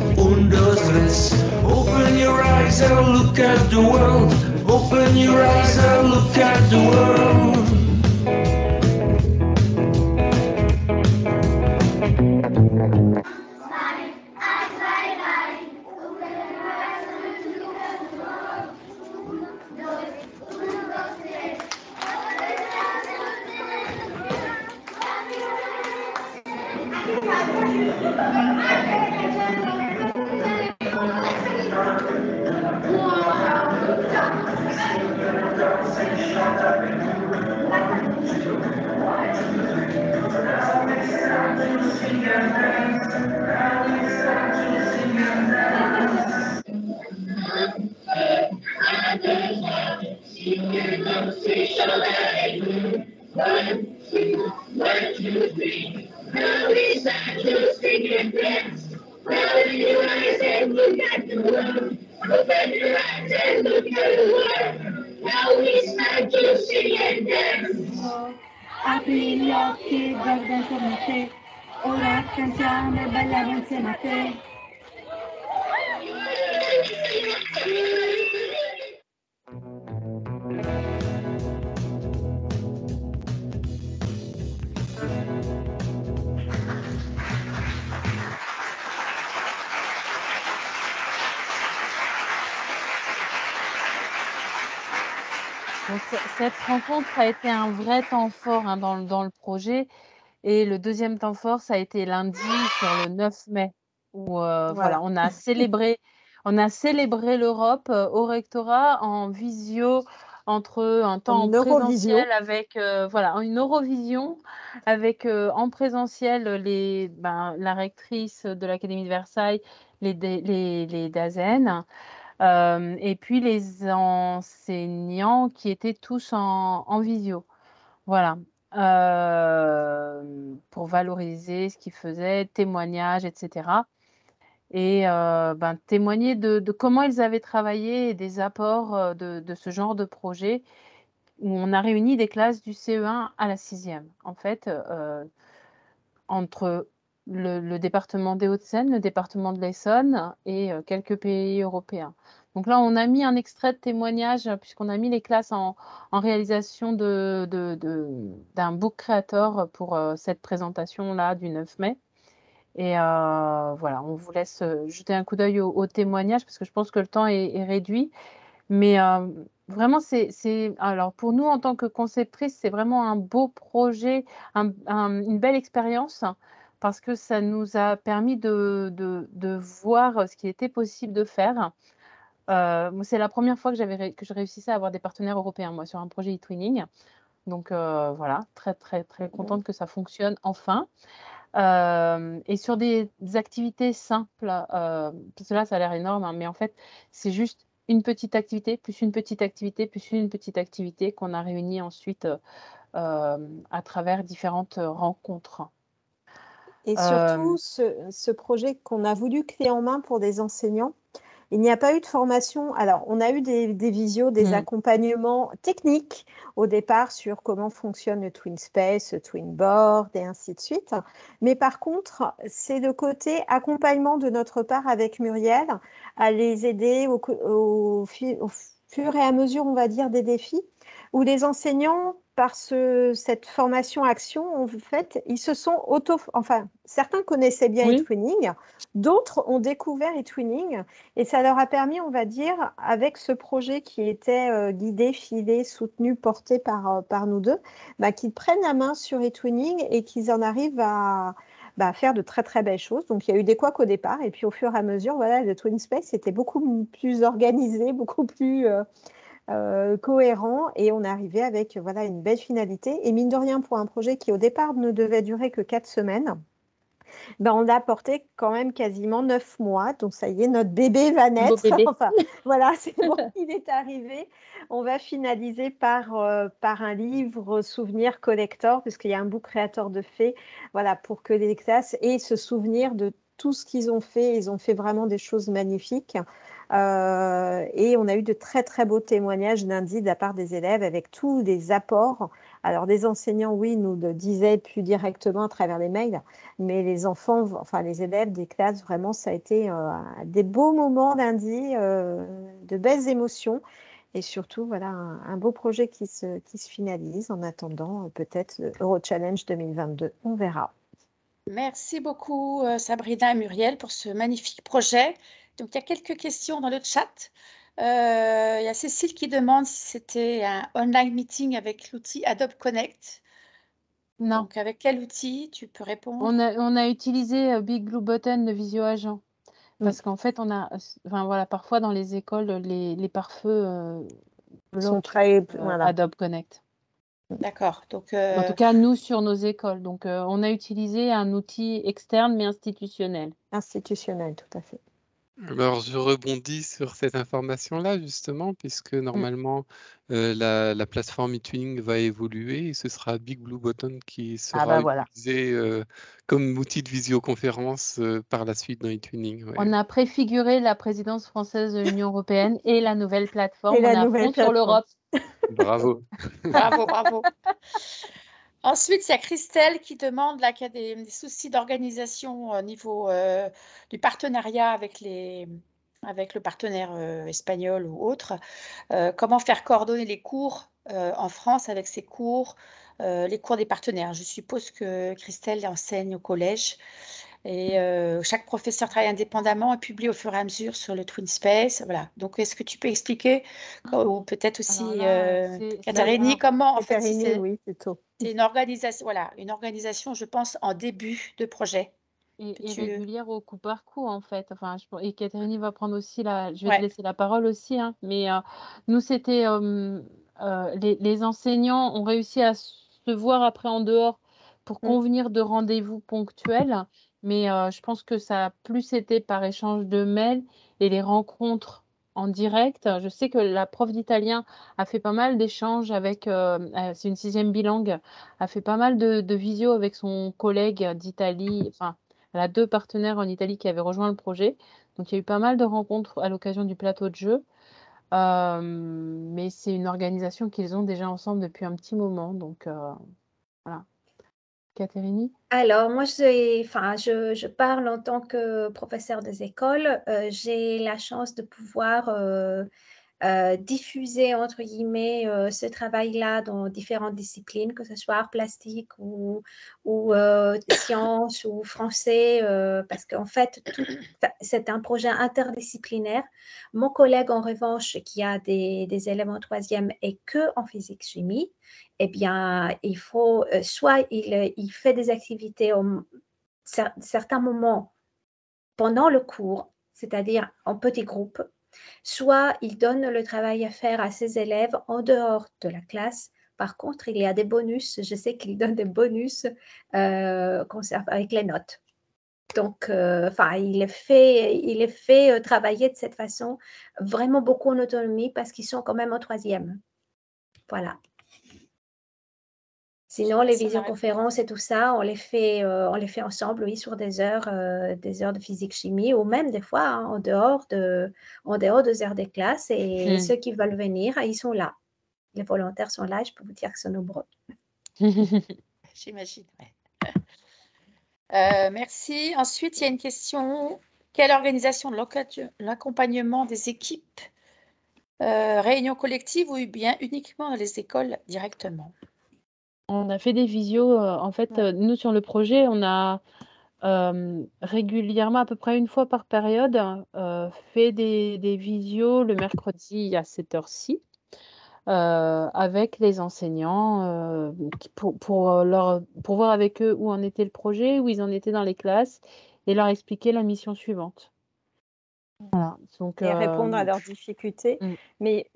tres. Open your eyes and look at the world. Open your eyes and look at the world. Apri gli occhi, guarda intorno a te, ora cantiamo e balliamo insieme a te. Donc, cette rencontre a été un vrai temps fort hein, dans le projet. Et le deuxième temps fort, ça a été lundi sur le 9 mai, où voilà, on a célébré l'Europe au rectorat en visio, entre un temps en présentiel avec voilà, une Eurovision, avec en présentiel la rectrice de l'Académie de Versailles, les DAZEN. Et puis les enseignants qui étaient tous en visio. Voilà. Pour valoriser ce qu'ils faisaient, témoignages, etc. Et témoigner de comment ils avaient travaillé et des apports de ce genre de projet où on a réuni des classes du CE1 à la 6e. En fait, entre le département des Hauts-de-Seine, le département de l'Essonne et quelques pays européens. Donc là, on a mis un extrait de témoignage puisqu'on a mis les classes en réalisation d'un book creator pour cette présentation-là du 9 mai. Et voilà, on vous laisse jeter un coup d'œil au témoignage parce que je pense que le temps est réduit. Mais vraiment, alors pour nous, en tant que conceptrice, c'est vraiment un beau projet, une belle expérience parce que ça nous a permis de voir ce qui était possible de faire. C'est la première fois que je réussissais à avoir des partenaires européens, moi, sur un projet e-twinning. Donc voilà, très, très, très contente que ça fonctionne enfin. Et sur des activités simples, parce que là, ça a l'air énorme, hein, mais en fait, c'est juste une petite activité, plus une petite activité, plus une petite activité qu'on a réunie ensuite à travers différentes rencontres. Et surtout, ce projet qu'on a voulu clé en main pour des enseignants, il n'y a pas eu de formation. Alors, on a eu des visios, des accompagnements techniques au départ sur comment fonctionne le Twin Space, le Twin Board et ainsi de suite. Mais par contre, c'est le côté accompagnement de notre part avec Muriel à les aider au fur et à mesure, on va dire, des défis, où les enseignants, par cette formation action, en fait, ils se sont enfin, certains connaissaient bien eTwinning, d'autres ont découvert eTwinning, et ça leur a permis, on va dire, avec ce projet qui était guidé, filé, soutenu, porté par nous deux, qu'ils prennent la main sur eTwinning et qu'ils en arrivent à faire de très très belles choses. Donc il y a eu des couacs au départ, et puis au fur et à mesure, voilà, le Twin Space était beaucoup plus organisé, beaucoup plus cohérent, et on est arrivé avec voilà, une belle finalité. Et mine de rien, pour un projet qui au départ ne devait durer que 4 semaines, on l'a porté quand même quasiment 9 mois. Donc ça y est, notre bébé va naître. Enfin, voilà, c'est bon, il est arrivé. On va finaliser par un livre souvenir collector, puisqu'il y a un book créateur de fées, voilà, pour que les classes aient ce souvenir de tout ce qu'ils ont fait. Ils ont fait vraiment des choses magnifiques. Et on a eu de très très beaux témoignages lundi de la part des élèves avec tous les apports. Alors des enseignants, oui, nous le disaient plus directement à travers les mails, mais les enfants, enfin les élèves des classes, vraiment, ça a été des beaux moments lundi, de belles émotions, et surtout voilà un beau projet qui se finalise en attendant peut-être le Euro Challenge 2022. On verra. Merci beaucoup Sabrina et Muriel pour ce magnifique projet. Donc il y a quelques questions dans le chat. Il y a Cécile qui demande si c'était un online meeting avec l'outil Adobe Connect. Non. Donc avec quel outil tu peux répondre? On a utilisé Big Blue Button de Visio Agent. Parce qu'en fait, voilà, parfois dans les écoles, les pare-feux sont très Adobe Connect. D'accord. Donc, en tout cas, nous, sur nos écoles. Donc, on a utilisé un outil externe, mais institutionnel. Institutionnel, tout à fait. Alors, je rebondis sur cette information-là, justement, puisque normalement, la plateforme eTwinning va évoluer et ce sera Big Blue Button qui sera utilisé comme outil de visioconférence par la suite dans eTwinning. Ouais. On a préfiguré la présidence française de l'Union européenne et la nouvelle plateforme. On est à fond sur l'Europe. Bravo. Bravo, bravo. Ensuite, il y a Christelle qui demande là, qu'il y a des soucis d'organisation au niveau du partenariat avec le partenaire espagnol ou autre. Comment faire coordonner les cours en France avec ces cours, les cours des partenaires. Je suppose que Christelle enseigne au collège. Et chaque professeur travaille indépendamment et publie au fur et à mesure sur le Twin Space. Voilà. Donc, est-ce que tu peux expliquer, ou peut-être aussi Catherine, comment en fait c'est une organisation, voilà, une organisation, je pense, en début de projet. Et régulière au coup par coup, en fait. Enfin, et Catherine va prendre aussi je vais te laisser la parole aussi, hein. Mais nous, c'était les enseignants ont réussi à se voir après en dehors pour convenir de rendez-vous ponctuels. Mais je pense que ça a plus été par échange de mails et les rencontres en direct. Je sais que la prof d'italien a fait pas mal d'échanges avec, c'est une 6e bilingue, a fait pas mal de visio avec son collègue d'Italie. Enfin, elle a 2 partenaires en Italie qui avaient rejoint le projet. Donc, il y a eu pas mal de rencontres à l'occasion du plateau de jeu. Mais c'est une organisation qu'ils ont déjà ensemble depuis un petit moment. Donc, voilà. Catherine? Alors, moi, je parle en tant que professeure des écoles. J'ai la chance de pouvoir diffuser, entre guillemets, ce travail-là dans différentes disciplines, que ce soit art plastique ou sciences ou français, parce qu'en fait, c'est un projet interdisciplinaire. Mon collègue, en revanche, qui a des élèves en 3e et que en physique-chimie, eh bien, il faut, soit il fait des activités certains moments pendant le cours, c'est-à-dire en petits groupes, soit il donne le travail à faire à ses élèves en dehors de la classe Par contre, il y a des bonus. Je sais qu'il donne des bonus avec les notes. Donc, il est fait travailler de cette façon, vraiment beaucoup en autonomie parce qu'ils sont quand même en 3e. Voilà. Sinon, les visioconférences et tout ça, on les fait ensemble, oui, sur des heures de physique-chimie ou même des fois hein, en dehors des heures des classes. Et ceux qui veulent venir, ils sont là. Les volontaires sont là et je peux vous dire qu'ils sont nombreux. J'imagine, ouais. Merci. Ensuite, il y a une question. Quelle organisation de l'accompagnement des équipes réunion collective ou bien uniquement dans les écoles directement? On a fait des visios. En fait, nous, sur le projet, on a régulièrement, à peu près une fois par période, fait des visios le mercredi à cette heure-ci avec les enseignants pour voir avec eux où en était le projet, où ils en étaient dans les classes et leur expliquer la mission suivante. Voilà, donc, et répondre à leurs difficultés. Mais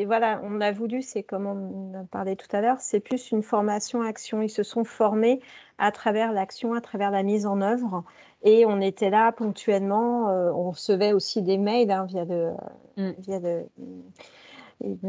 voilà, on a voulu, c'est comme on a parlé tout à l'heure, c'est plus une formation action. Ils se sont formés à travers l'action, à travers la mise en œuvre. Et on était là ponctuellement. On recevait aussi des mails hein, via le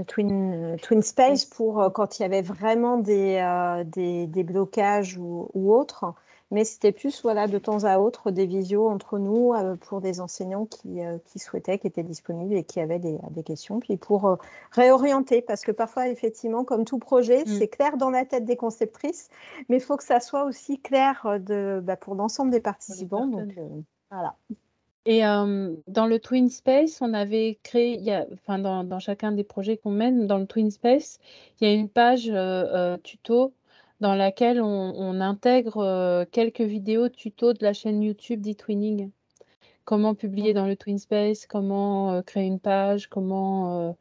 Twin Space pour quand il y avait vraiment des blocages ou autres. Mais c'était plus de temps à autre des visios entre nous pour des enseignants qui souhaitaient, qui étaient disponibles et qui avaient des questions. Puis pour réorienter, parce que parfois, effectivement, comme tout projet, c'est clair dans la tête des conceptrices, mais il faut que ça soit aussi clair pour l'ensemble des participants. Donc, voilà. Et dans le Twin Space, on avait créé, dans chacun des projets qu'on mène, dans le Twin Space, il y a une page tuto dans laquelle on intègre quelques vidéos tuto de la chaîne YouTube d'eTwinning. Comment publier dans le Twin Space, comment créer une page, comment...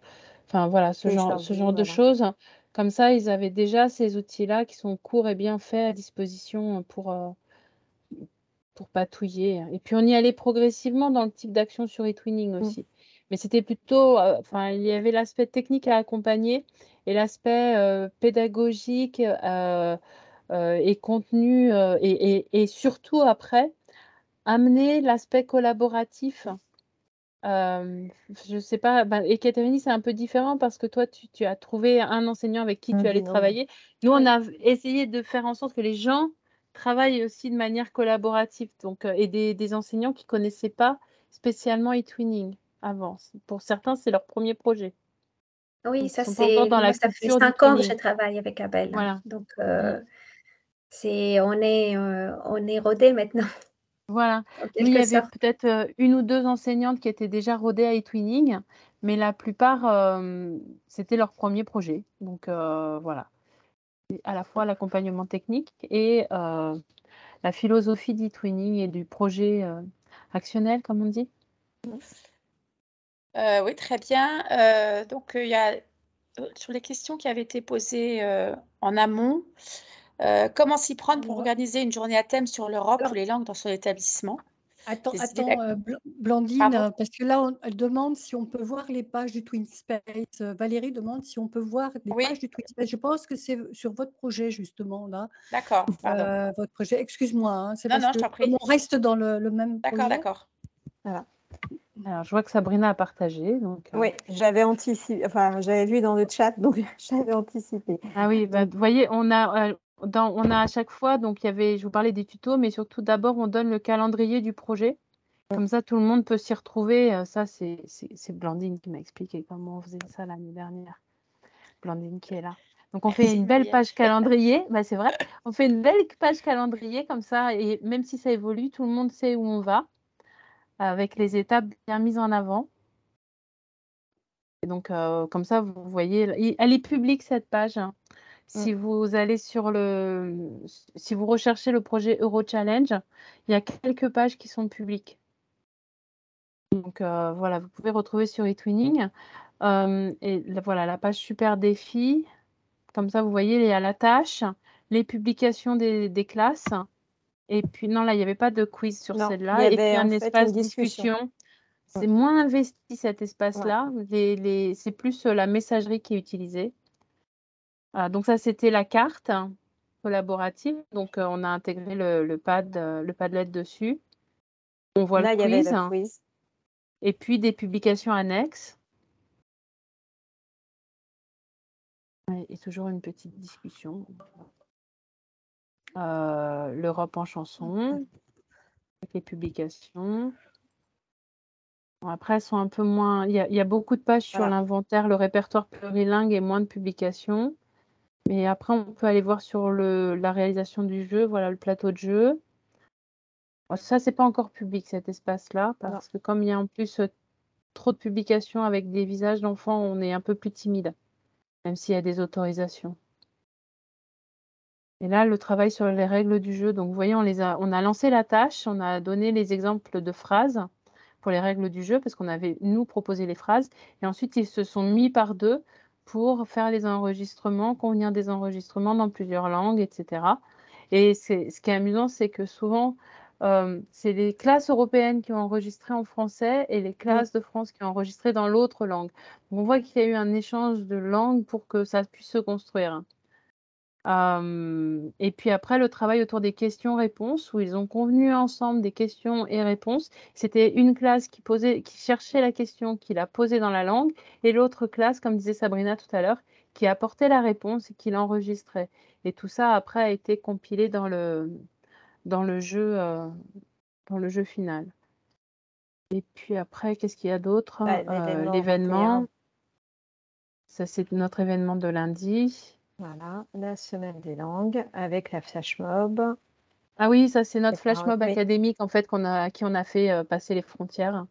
voilà, ce genre de choses. Comme ça, ils avaient déjà ces outils-là qui sont courts et bien faits à disposition pour patouiller. Et puis, on y allait progressivement dans le type d'action sur eTwinning aussi. Mais c'était plutôt, il y avait l'aspect technique à accompagner et l'aspect pédagogique et contenu et surtout après, amener l'aspect collaboratif. Je ne sais pas, Ekaterini, c'est un peu différent parce que toi, tu as trouvé un enseignant avec qui tu allais travailler. Nous, on a essayé de faire en sorte que les gens travaillent aussi de manière collaborative et des enseignants qui ne connaissaient pas spécialement eTwinning avant. Pour certains, c'est leur premier projet. Oui, donc, ça ils sont pas encore dans la ça fait culture 5 ans que je d'eTwinning. travaille avec Abel. Voilà. Donc, on est rodés maintenant. Voilà. En Nous, il y quelque avait sorte. peut-être une ou deux enseignantes qui étaient déjà rodées à eTwinning, mais la plupart, c'était leur premier projet. Donc, voilà. Et à la fois l'accompagnement technique et la philosophie d'eTwinning et du projet actionnel, comme on dit. Oui, très bien. Donc, il y a sur les questions qui avaient été posées en amont, comment s'y prendre pour organiser une journée à thème sur l'Europe ou les langues dans son établissement? Attends, Des idées Blandine, Pardon? parce que là, elle demande si on peut voir les pages du Twin Space. Valérie demande si on peut voir les Oui. pages du Twin Space. Je pense que c'est sur votre projet, justement, là. D'accord, pardon. Votre projet, excuse-moi, hein, c'est Non, parce non, que je t'en prie. comme on reste dans le même projet. D'accord. Voilà. Alors, je vois que Sabrina a partagé. Donc, oui, j'avais anticipé, j'avais vu dans le chat, donc j'avais anticipé. Ah oui, vous voyez, on a à chaque fois, donc je vous parlais des tutos, mais surtout d'abord, on donne le calendrier du projet. Comme ça, tout le monde peut s'y retrouver. Ça, c'est Blandine qui m'a expliqué comment on faisait ça l'année dernière. Blandine qui est là. Donc, on fait une belle page calendrier. C'est vrai. On fait une belle page calendrier comme ça. Et même si ça évolue, tout le monde sait où on va avec les étapes bien mises en avant. Et donc, comme ça, vous voyez, elle est publique cette page. Hein. Si vous allez si vous recherchez le projet Eurochallenge, il y a quelques pages qui sont publiques. Donc, voilà, vous pouvez retrouver sur eTwinning. Et voilà, la page super défi. Comme ça, vous voyez, il y a la tâche, les publications des classes. Et puis, non, là, il n'y avait pas de quiz sur celle-là. Et puis, un espace discussion. C'est moins investi cet espace-là. C'est plus la messagerie qui est utilisée. Donc ça, c'était la carte collaborative. Donc on a intégré le Padlet dessus. On voit Là, le il y avait quiz. le quiz. Et puis des publications annexes. Et toujours une petite discussion. L'Europe en chanson, avec les publications. Bon, après, elles sont un peu moins. Il y a beaucoup de pages sur Voilà. l'inventaire, le répertoire plurilingue et moins de publications. Mais après, on peut aller voir sur la réalisation du jeu. Voilà le plateau de jeu. Bon, ça, c'est pas encore public, cet espace-là, parce que comme il y a en plus trop de publications avec des visages d'enfants, on est un peu plus timide, même s'il y a des autorisations. Et là, le travail sur les règles du jeu. Donc, vous voyez, on a lancé la tâche, on a donné les exemples de phrases pour les règles du jeu, parce qu'on avait, nous, proposé les phrases. Et ensuite, ils se sont mis par deux pour faire les enregistrements, convenir des enregistrements dans plusieurs langues, etc. Et ce qui est amusant, c'est que souvent, c'est les classes européennes qui ont enregistré en français et les classes de France qui ont enregistré dans l'autre langue. Donc, on voit qu'il y a eu un échange de langues pour que ça puisse se construire. Et puis après, le travail autour des questions-réponses, où ils ont convenu ensemble des questions et réponses. C'était une classe qui cherchait la question, qui la posait dans la langue, et l'autre classe, comme disait Sabrina tout à l'heure, qui apportait la réponse et qui l'enregistrait. Et tout ça, après, a été compilé dans le jeu final. Et puis après, qu'est-ce qu'il y a d'autre? L'événement. Ça, c'est notre événement de lundi. Voilà, la semaine des langues avec la flash mob. Ah oui, ça c'est notre flash mob académique en fait qui on a fait passer les frontières.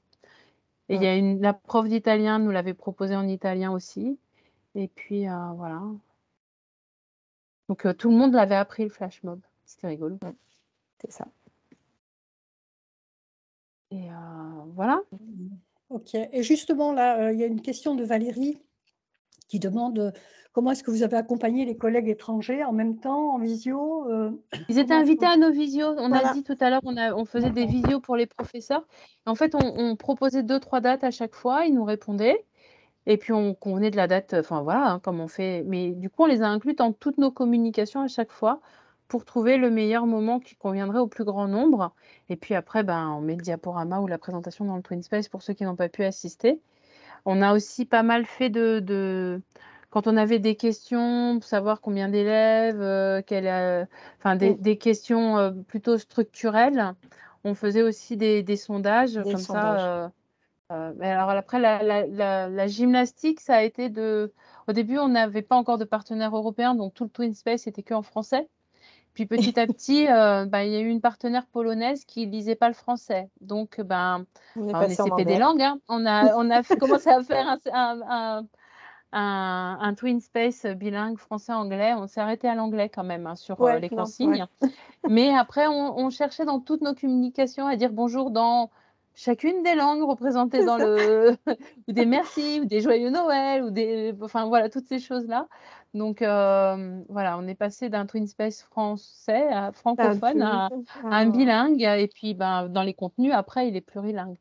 Et il y a la prof d'italien nous l'avait proposé en italien aussi. Et puis voilà. Donc tout le monde l'avait appris le flash mob. C'était rigolo. C'est ça. Et voilà. Ok. Et justement là, il y a une question de Valérie qui demande comment est-ce que vous avez accompagné les collègues étrangers en même temps, en visio Ils étaient invités à nos visios. On a dit tout à l'heure, on faisait des D'accord. visios pour les professeurs. En fait, on proposait 2-3 dates à chaque fois. Ils nous répondaient. Et puis, on convenait de la date, enfin voilà, hein, comme on fait. Mais du coup, on les a inclus dans toutes nos communications à chaque fois pour trouver le meilleur moment qui conviendrait au plus grand nombre. Et puis après, on met le diaporama ou la présentation dans le TwinSpace pour ceux qui n'ont pas pu assister. On a aussi pas mal fait quand on avait des questions, pour savoir combien d'élèves, des questions plutôt structurelles, on faisait aussi des sondages comme ça. Mais alors après, la gymnastique, ça a été au début, on n'avait pas encore de partenaire européen, donc tout le TwinSpace était que en français. Puis petit à petit, il y a eu une partenaire polonaise qui lisait pas le français. Donc, on est CP des langues. Hein. On a commencé à faire un TwinSpace bilingue français-anglais. On s'est arrêté à l'anglais quand même hein, sur les consignes. Mais après, on cherchait dans toutes nos communications à dire bonjour dans chacune des langues représentées dans ou des merci, ou des joyeux Noël, enfin voilà, toutes ces choses-là. Donc voilà, on est passé d'un TwinSpace français francophone à un bilingue. Et puis dans les contenus, après, il est plurilingue.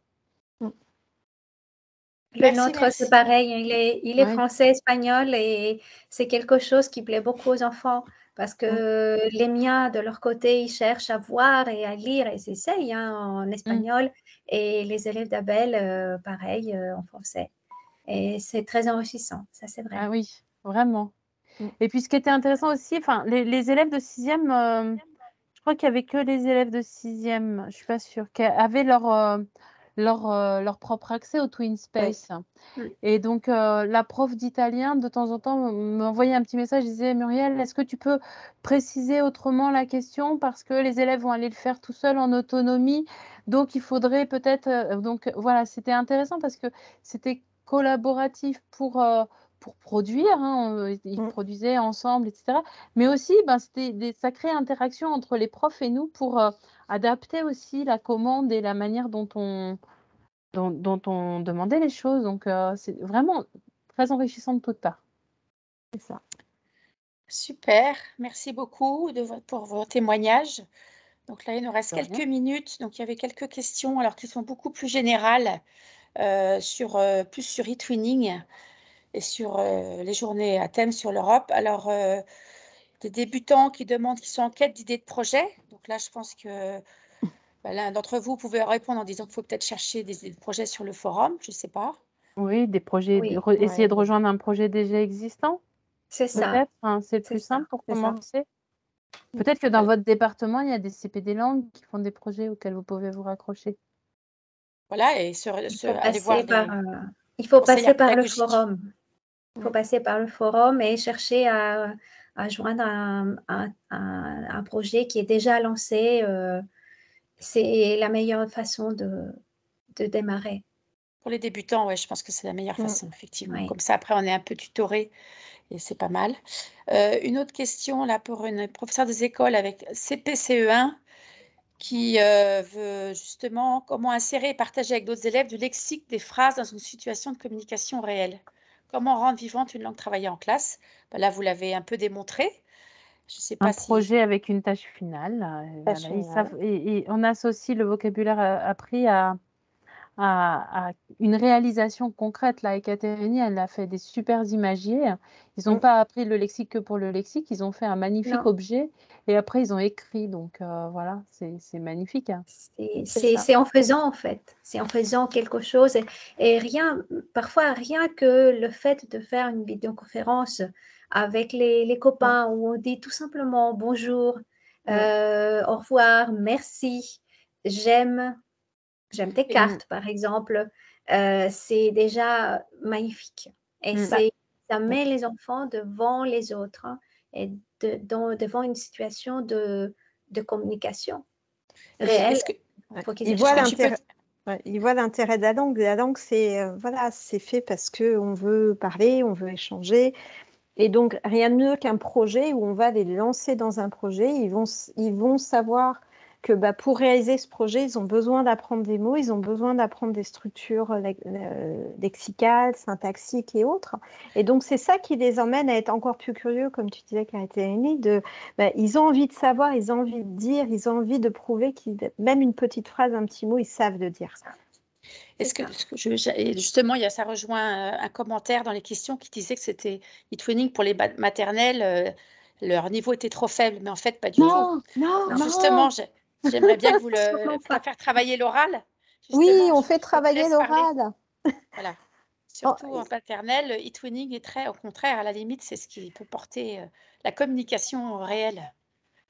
Le nôtre, c'est pareil, il est français, espagnol et c'est quelque chose qui plaît beaucoup aux enfants parce que les miens, de leur côté, ils cherchent à voir et à lire et s'essayent en espagnol et les élèves d'Abel, pareil, en français. Et c'est très enrichissant, ça c'est vrai. Ah oui, vraiment. Et puis ce qui était intéressant aussi, les élèves de 6e, je crois qu'il n'y avait que les élèves de 6e, je ne suis pas sûre, qui avaient leur propre accès au TwinSpace. Et donc, la prof d'italien, de temps en temps, m'envoyait un petit message, disait « Muriel, est-ce que tu peux préciser autrement la question parce que les élèves vont aller le faire tout seuls en autonomie, donc il faudrait peut-être… » Donc, voilà, c'était intéressant parce que c'était collaboratif pour produire, hein, ils produisaient ensemble, etc. Mais aussi, c'était des sacrées interactions entre les profs et nous pour adapter aussi la commande et la manière dont on demandait les choses. Donc, c'est vraiment très enrichissant de toutes parts. C'est ça. Super, merci beaucoup pour vos témoignages. Donc là, il nous reste quelques minutes. Donc, il y avait quelques questions, alors qui sont beaucoup plus générales, plus sur eTwinning. et sur les journées à thème sur l'Europe. Alors, des débutants qui demandent, qui sont en quête d'idées de projet. Donc là, je pense que l'un d'entre vous pouvez répondre en disant qu'il faut peut-être chercher des idées de projet sur le forum, je ne sais pas. Oui, des projets, Oui, essayer de rejoindre un projet déjà existant, c'est ça. peut-être, hein, c'est le C'est plus ça, simple pour c'est ça. commencer. Peut-être que dans votre département, il y a des CP des langues qui font des projets auxquels vous pouvez vous raccrocher. Voilà, et Il faut aller voir passer par, les il faut conseillères passer par le pédagogiques. forum. Il faut passer par le forum et chercher à joindre un projet qui est déjà lancé. C'est la meilleure façon de démarrer. Pour les débutants, ouais, je pense que c'est la meilleure Mm. façon, effectivement. Oui. Comme ça, après, on est un peu tutoré et c'est pas mal. Une autre question, là, pour une professeure des écoles avec CPCE1 qui veut justement comment insérer et partager avec d'autres élèves du lexique des phrases dans une situation de communication réelle. Comment rendre vivante une langue travaillée en classe? Ben là, vous l'avez un peu démontré. Je sais Un pas si... projet avec une tâche finale. Tâche Voilà, finale. et on associe le vocabulaire appris à une réalisation concrète. Là, Ekaterini, elle a fait des super imagiers. Ils n'ont pas appris le lexique que pour le lexique, ils ont fait un magnifique Non. objet et après ils ont écrit. Donc voilà, c'est magnifique. Hein. C'est en faisant, en fait. C'est en faisant quelque chose. Et parfois, rien que le fait de faire une vidéoconférence avec les copains où on dit tout simplement bonjour, au revoir, merci, j'aime tes cartes, par exemple, c'est déjà magnifique. Et ça met les enfants devant les autres, hein, et devant une situation de communication réelle. Faut qu'ils Ils voient l'intérêt de la langue. La langue, c'est voilà, c'est fait parce qu'on veut parler, on veut échanger. Et donc, rien de mieux qu'un projet où on va les lancer dans un projet. Ils vont savoir que pour réaliser ce projet, ils ont besoin d'apprendre des mots, ils ont besoin d'apprendre des structures lexicales, syntaxiques et autres. Et donc, c'est ça qui les emmène à être encore plus curieux, comme tu disais, Katerine, ils ont envie de savoir, ils ont envie de dire, ils ont envie de prouver même une petite phrase, un petit mot, ils savent le dire. Justement, ça rejoint un commentaire dans les questions qui disait que c'était e-twinning pour les maternelles, leur niveau était trop faible, mais en fait, pas du tout. Non, justement, j'aimerais bien que vous faire travailler l'oral. Oui, on fait travailler l'oral. Voilà. Surtout en maternelle, e-twinning est au contraire, à la limite, c'est ce qui peut porter la communication réelle.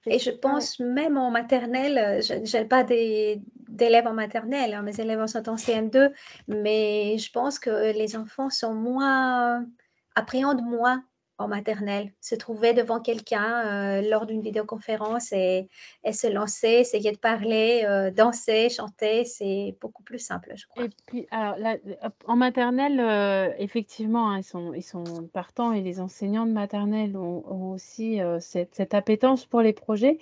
Et je pense même en maternelle, je n'ai pas d'élèves en maternelle, hein, mes élèves sont en CM2, mais je pense que les enfants appréhendent moins en maternelle. Se trouver devant quelqu'un lors d'une vidéoconférence et se lancer, essayer de parler, danser, chanter, c'est beaucoup plus simple, je crois. Et puis, alors, en maternelle, effectivement, hein, ils sont partants et les enseignants de maternelle ont aussi cette appétence pour les projets.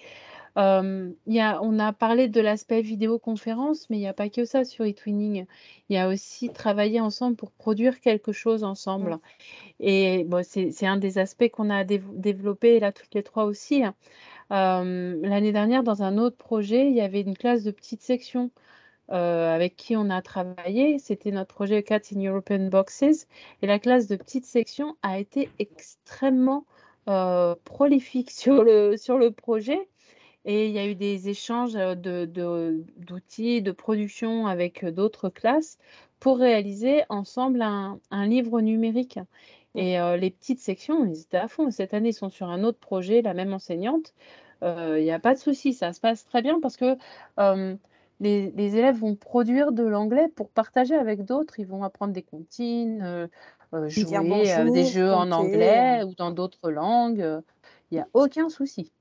On a parlé de l'aspect vidéoconférence, mais il n'y a pas que ça sur eTwinning. Il y a aussi travailler ensemble pour produire quelque chose ensemble. Et bon, c'est un des aspects qu'on a développé là toutes les trois aussi. Hein. L'année dernière, dans un autre projet, il y avait une classe de petite section avec qui on a travaillé. C'était notre projet Cats in European Boxes. Et la classe de petite section a été extrêmement prolifique sur le projet. Et il y a eu des échanges d'outils, de production avec d'autres classes pour réaliser ensemble un livre numérique. Et les petites sections, ils étaient à fond. Cette année, ils sont sur un autre projet, la même enseignante. Il n'y a pas de souci, ça se passe très bien parce que les élèves vont produire de l'anglais pour partager avec d'autres. Ils vont apprendre des comptines, jouer des jeux en anglais ou dans d'autres langues. Il n'y a aucun souci.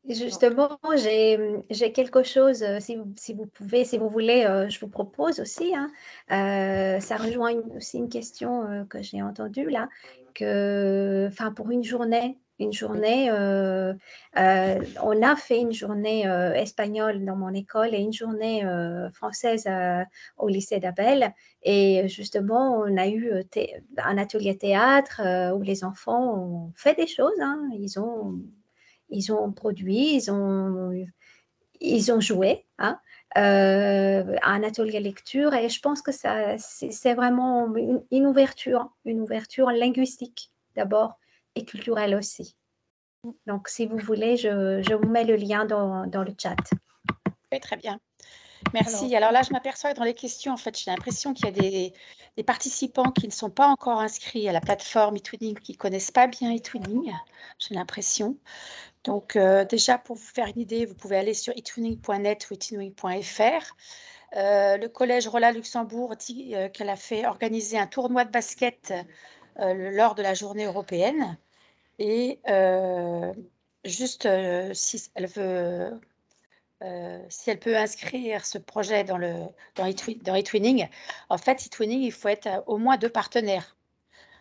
Justement, j'ai quelque chose, si vous voulez, je vous propose aussi, hein, ça rejoint aussi une question que j'ai entendue là, pour une journée, on a fait une journée espagnole dans mon école et une journée française au lycée d'Abel. Et justement, on a eu un atelier théâtre où les enfants ont fait des choses, hein, ils ont produit, ils ont joué hein, à un atelier lecture et je pense que c'est vraiment une ouverture linguistique d'abord et culturelle aussi. Donc, si vous voulez, je vous mets le lien dans le chat. Oui, très bien. Merci. Alors là, je m'aperçois que dans les questions, en fait, j'ai l'impression qu'il y a des participants qui ne sont pas encore inscrits à la plateforme eTwinning, qui ne connaissent pas bien eTwinning, j'ai l'impression. Donc, déjà, pour vous faire une idée, vous pouvez aller sur eTwinning.net ou eTwinning.fr. Le collège Rolla Luxembourg dit qu'elle a fait organiser un tournoi de basket lors de la journée européenne. Et juste, si elle veut... si elle peut inscrire ce projet dans eTwinning, en fait, eTwinning, il faut être au moins 2 partenaires.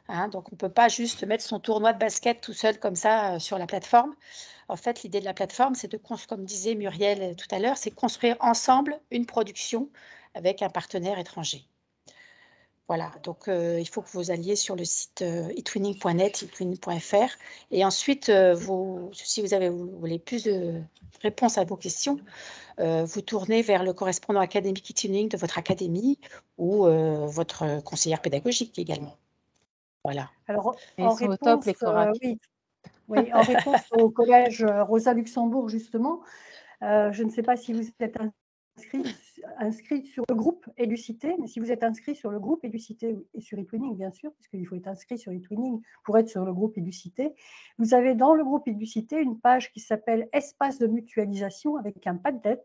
Hein, donc, on ne peut pas juste mettre son tournoi de basket tout seul comme ça sur la plateforme. En fait, l'idée de la plateforme, c'est comme disait Muriel tout à l'heure, c'est construire ensemble une production avec un partenaire étranger. Voilà, donc il faut que vous alliez sur le site eTwinning.net, eTwinning.fr. Et ensuite, si vous voulez plus de réponses à vos questions, vous tournez vers le correspondant académique eTwinning de votre académie ou votre conseillère pédagogique également. Voilà. Alors, Et ils sont au top, les Corac. oui, en réponse au collège Rosa Luxembourg, justement, je ne sais pas si vous êtes inscrit sur le groupe Élucité, mais si vous êtes inscrit sur le groupe Élucité et sur eTwinning, bien sûr, puisqu'il faut être inscrit sur eTwinning pour être sur le groupe Élucité, vous avez dans le groupe Élucité une page qui s'appelle Espace de mutualisation avec un Padlet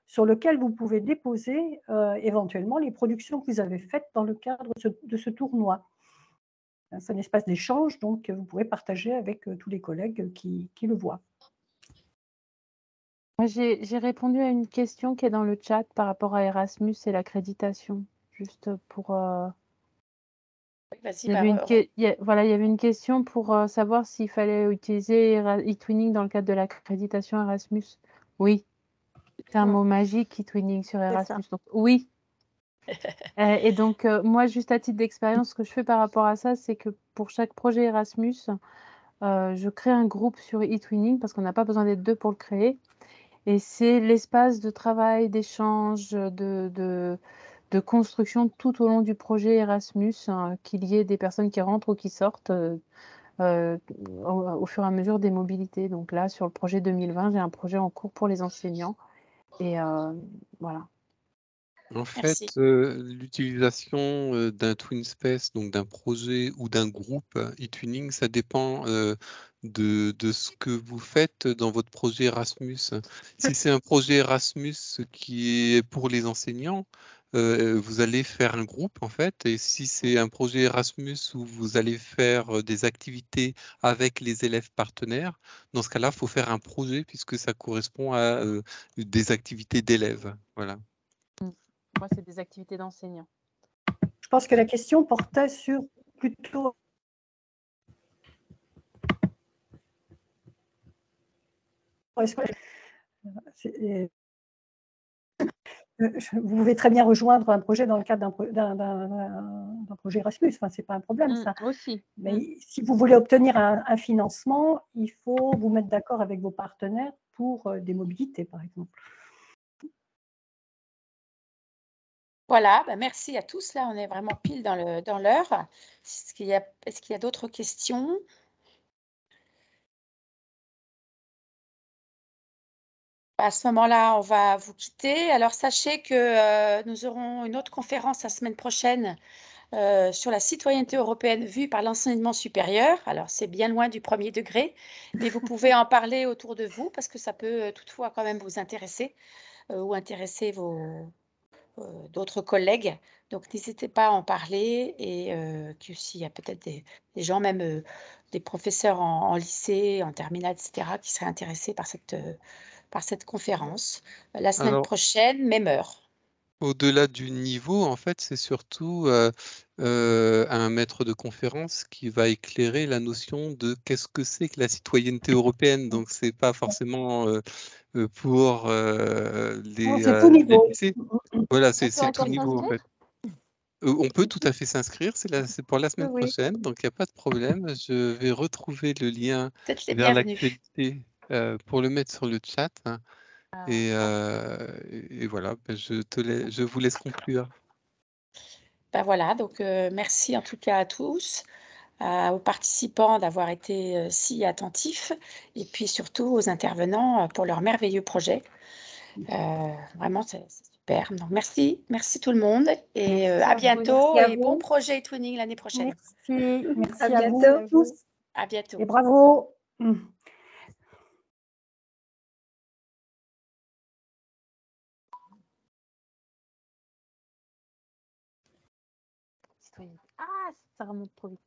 sur lequel vous pouvez déposer éventuellement les productions que vous avez faites dans le cadre de ce tournoi. C'est un espace d'échange, donc vous pourrez partager avec tous les collègues qui le voient. Moi, j'ai répondu à une question qui est dans le chat par rapport à Erasmus et l'accréditation, juste pour... Vas-y, il y avait une question pour savoir s'il fallait utiliser eTwinning dans le cadre de l'accréditation Erasmus. Oui, c'est un mot magique, eTwinning sur Erasmus. Donc, oui. Et donc, moi, juste à titre d'expérience, ce que je fais par rapport à ça, c'est que pour chaque projet Erasmus, je crée un groupe sur eTwinning parce qu'on n'a pas besoin d'être 2 pour le créer. Et c'est l'espace de travail, d'échange, de construction tout au long du projet Erasmus, qu'il y ait des personnes qui rentrent ou qui sortent au fur et à mesure des mobilités. Donc là, sur le projet 2020, j'ai un projet en cours pour les enseignants. Et voilà. En fait, l'utilisation d'un TwinSpace, donc d'un projet ou d'un groupe eTwinning, ça dépend de ce que vous faites dans votre projet Erasmus. Si c'est un projet Erasmus qui est pour les enseignants, vous allez faire un groupe en fait, et si c'est un projet Erasmus où vous allez faire des activités avec les élèves partenaires, dans ce cas-là, il faut faire un projet puisque ça correspond à des activités d'élèves. Voilà. Moi, c'est des activités d'enseignants. Je pense que la question portait sur plutôt... Vous pouvez très bien rejoindre un projet dans le cadre d'un projet Erasmus, enfin, ce n'est pas un problème ça. Aussi. Mais si vous voulez obtenir un financement, il faut vous mettre d'accord avec vos partenaires pour des mobilités, par exemple. Voilà, merci à tous. Là, on est vraiment pile dans l'heure. Est-ce qu'il y a d'autres questions? À ce moment-là, on va vous quitter. Alors, sachez que nous aurons une autre conférence la semaine prochaine sur la citoyenneté européenne vue par l'enseignement supérieur. Alors, c'est bien loin du premier degré, mais vous pouvez en parler autour de vous parce que ça peut toutefois quand même vous intéresser ou intéresser d'autres collègues. Donc, n'hésitez pas à en parler et s'il y a peut-être des gens, même des professeurs en lycée, en terminale, etc., qui seraient intéressés par cette conférence. La semaine prochaine, même heure. Au-delà du niveau, en fait, c'est surtout un maître de conférence qui va éclairer la notion de qu'est-ce que c'est que la citoyenneté européenne. Donc, ce n'est pas forcément pour les lycées. Voilà, c'est tout niveau, en fait. On peut tout à fait s'inscrire, c'est pour la semaine prochaine, donc il n'y a pas de problème. Je vais retrouver le lien vers l'actualité pour le mettre sur le chat. Et voilà, ben, je vous laisse conclure. Ben voilà, donc merci en tout cas à tous, aux participants d'avoir été si attentifs et puis surtout aux intervenants pour leur merveilleux projet. Vraiment, c'est super. Donc merci tout le monde et à bientôt Merci à et bon vous. projet Twinning l'année prochaine. Merci À à vous bientôt. tous À bientôt. et bravo. Citoyenne. Ah, ça remonte trop vite.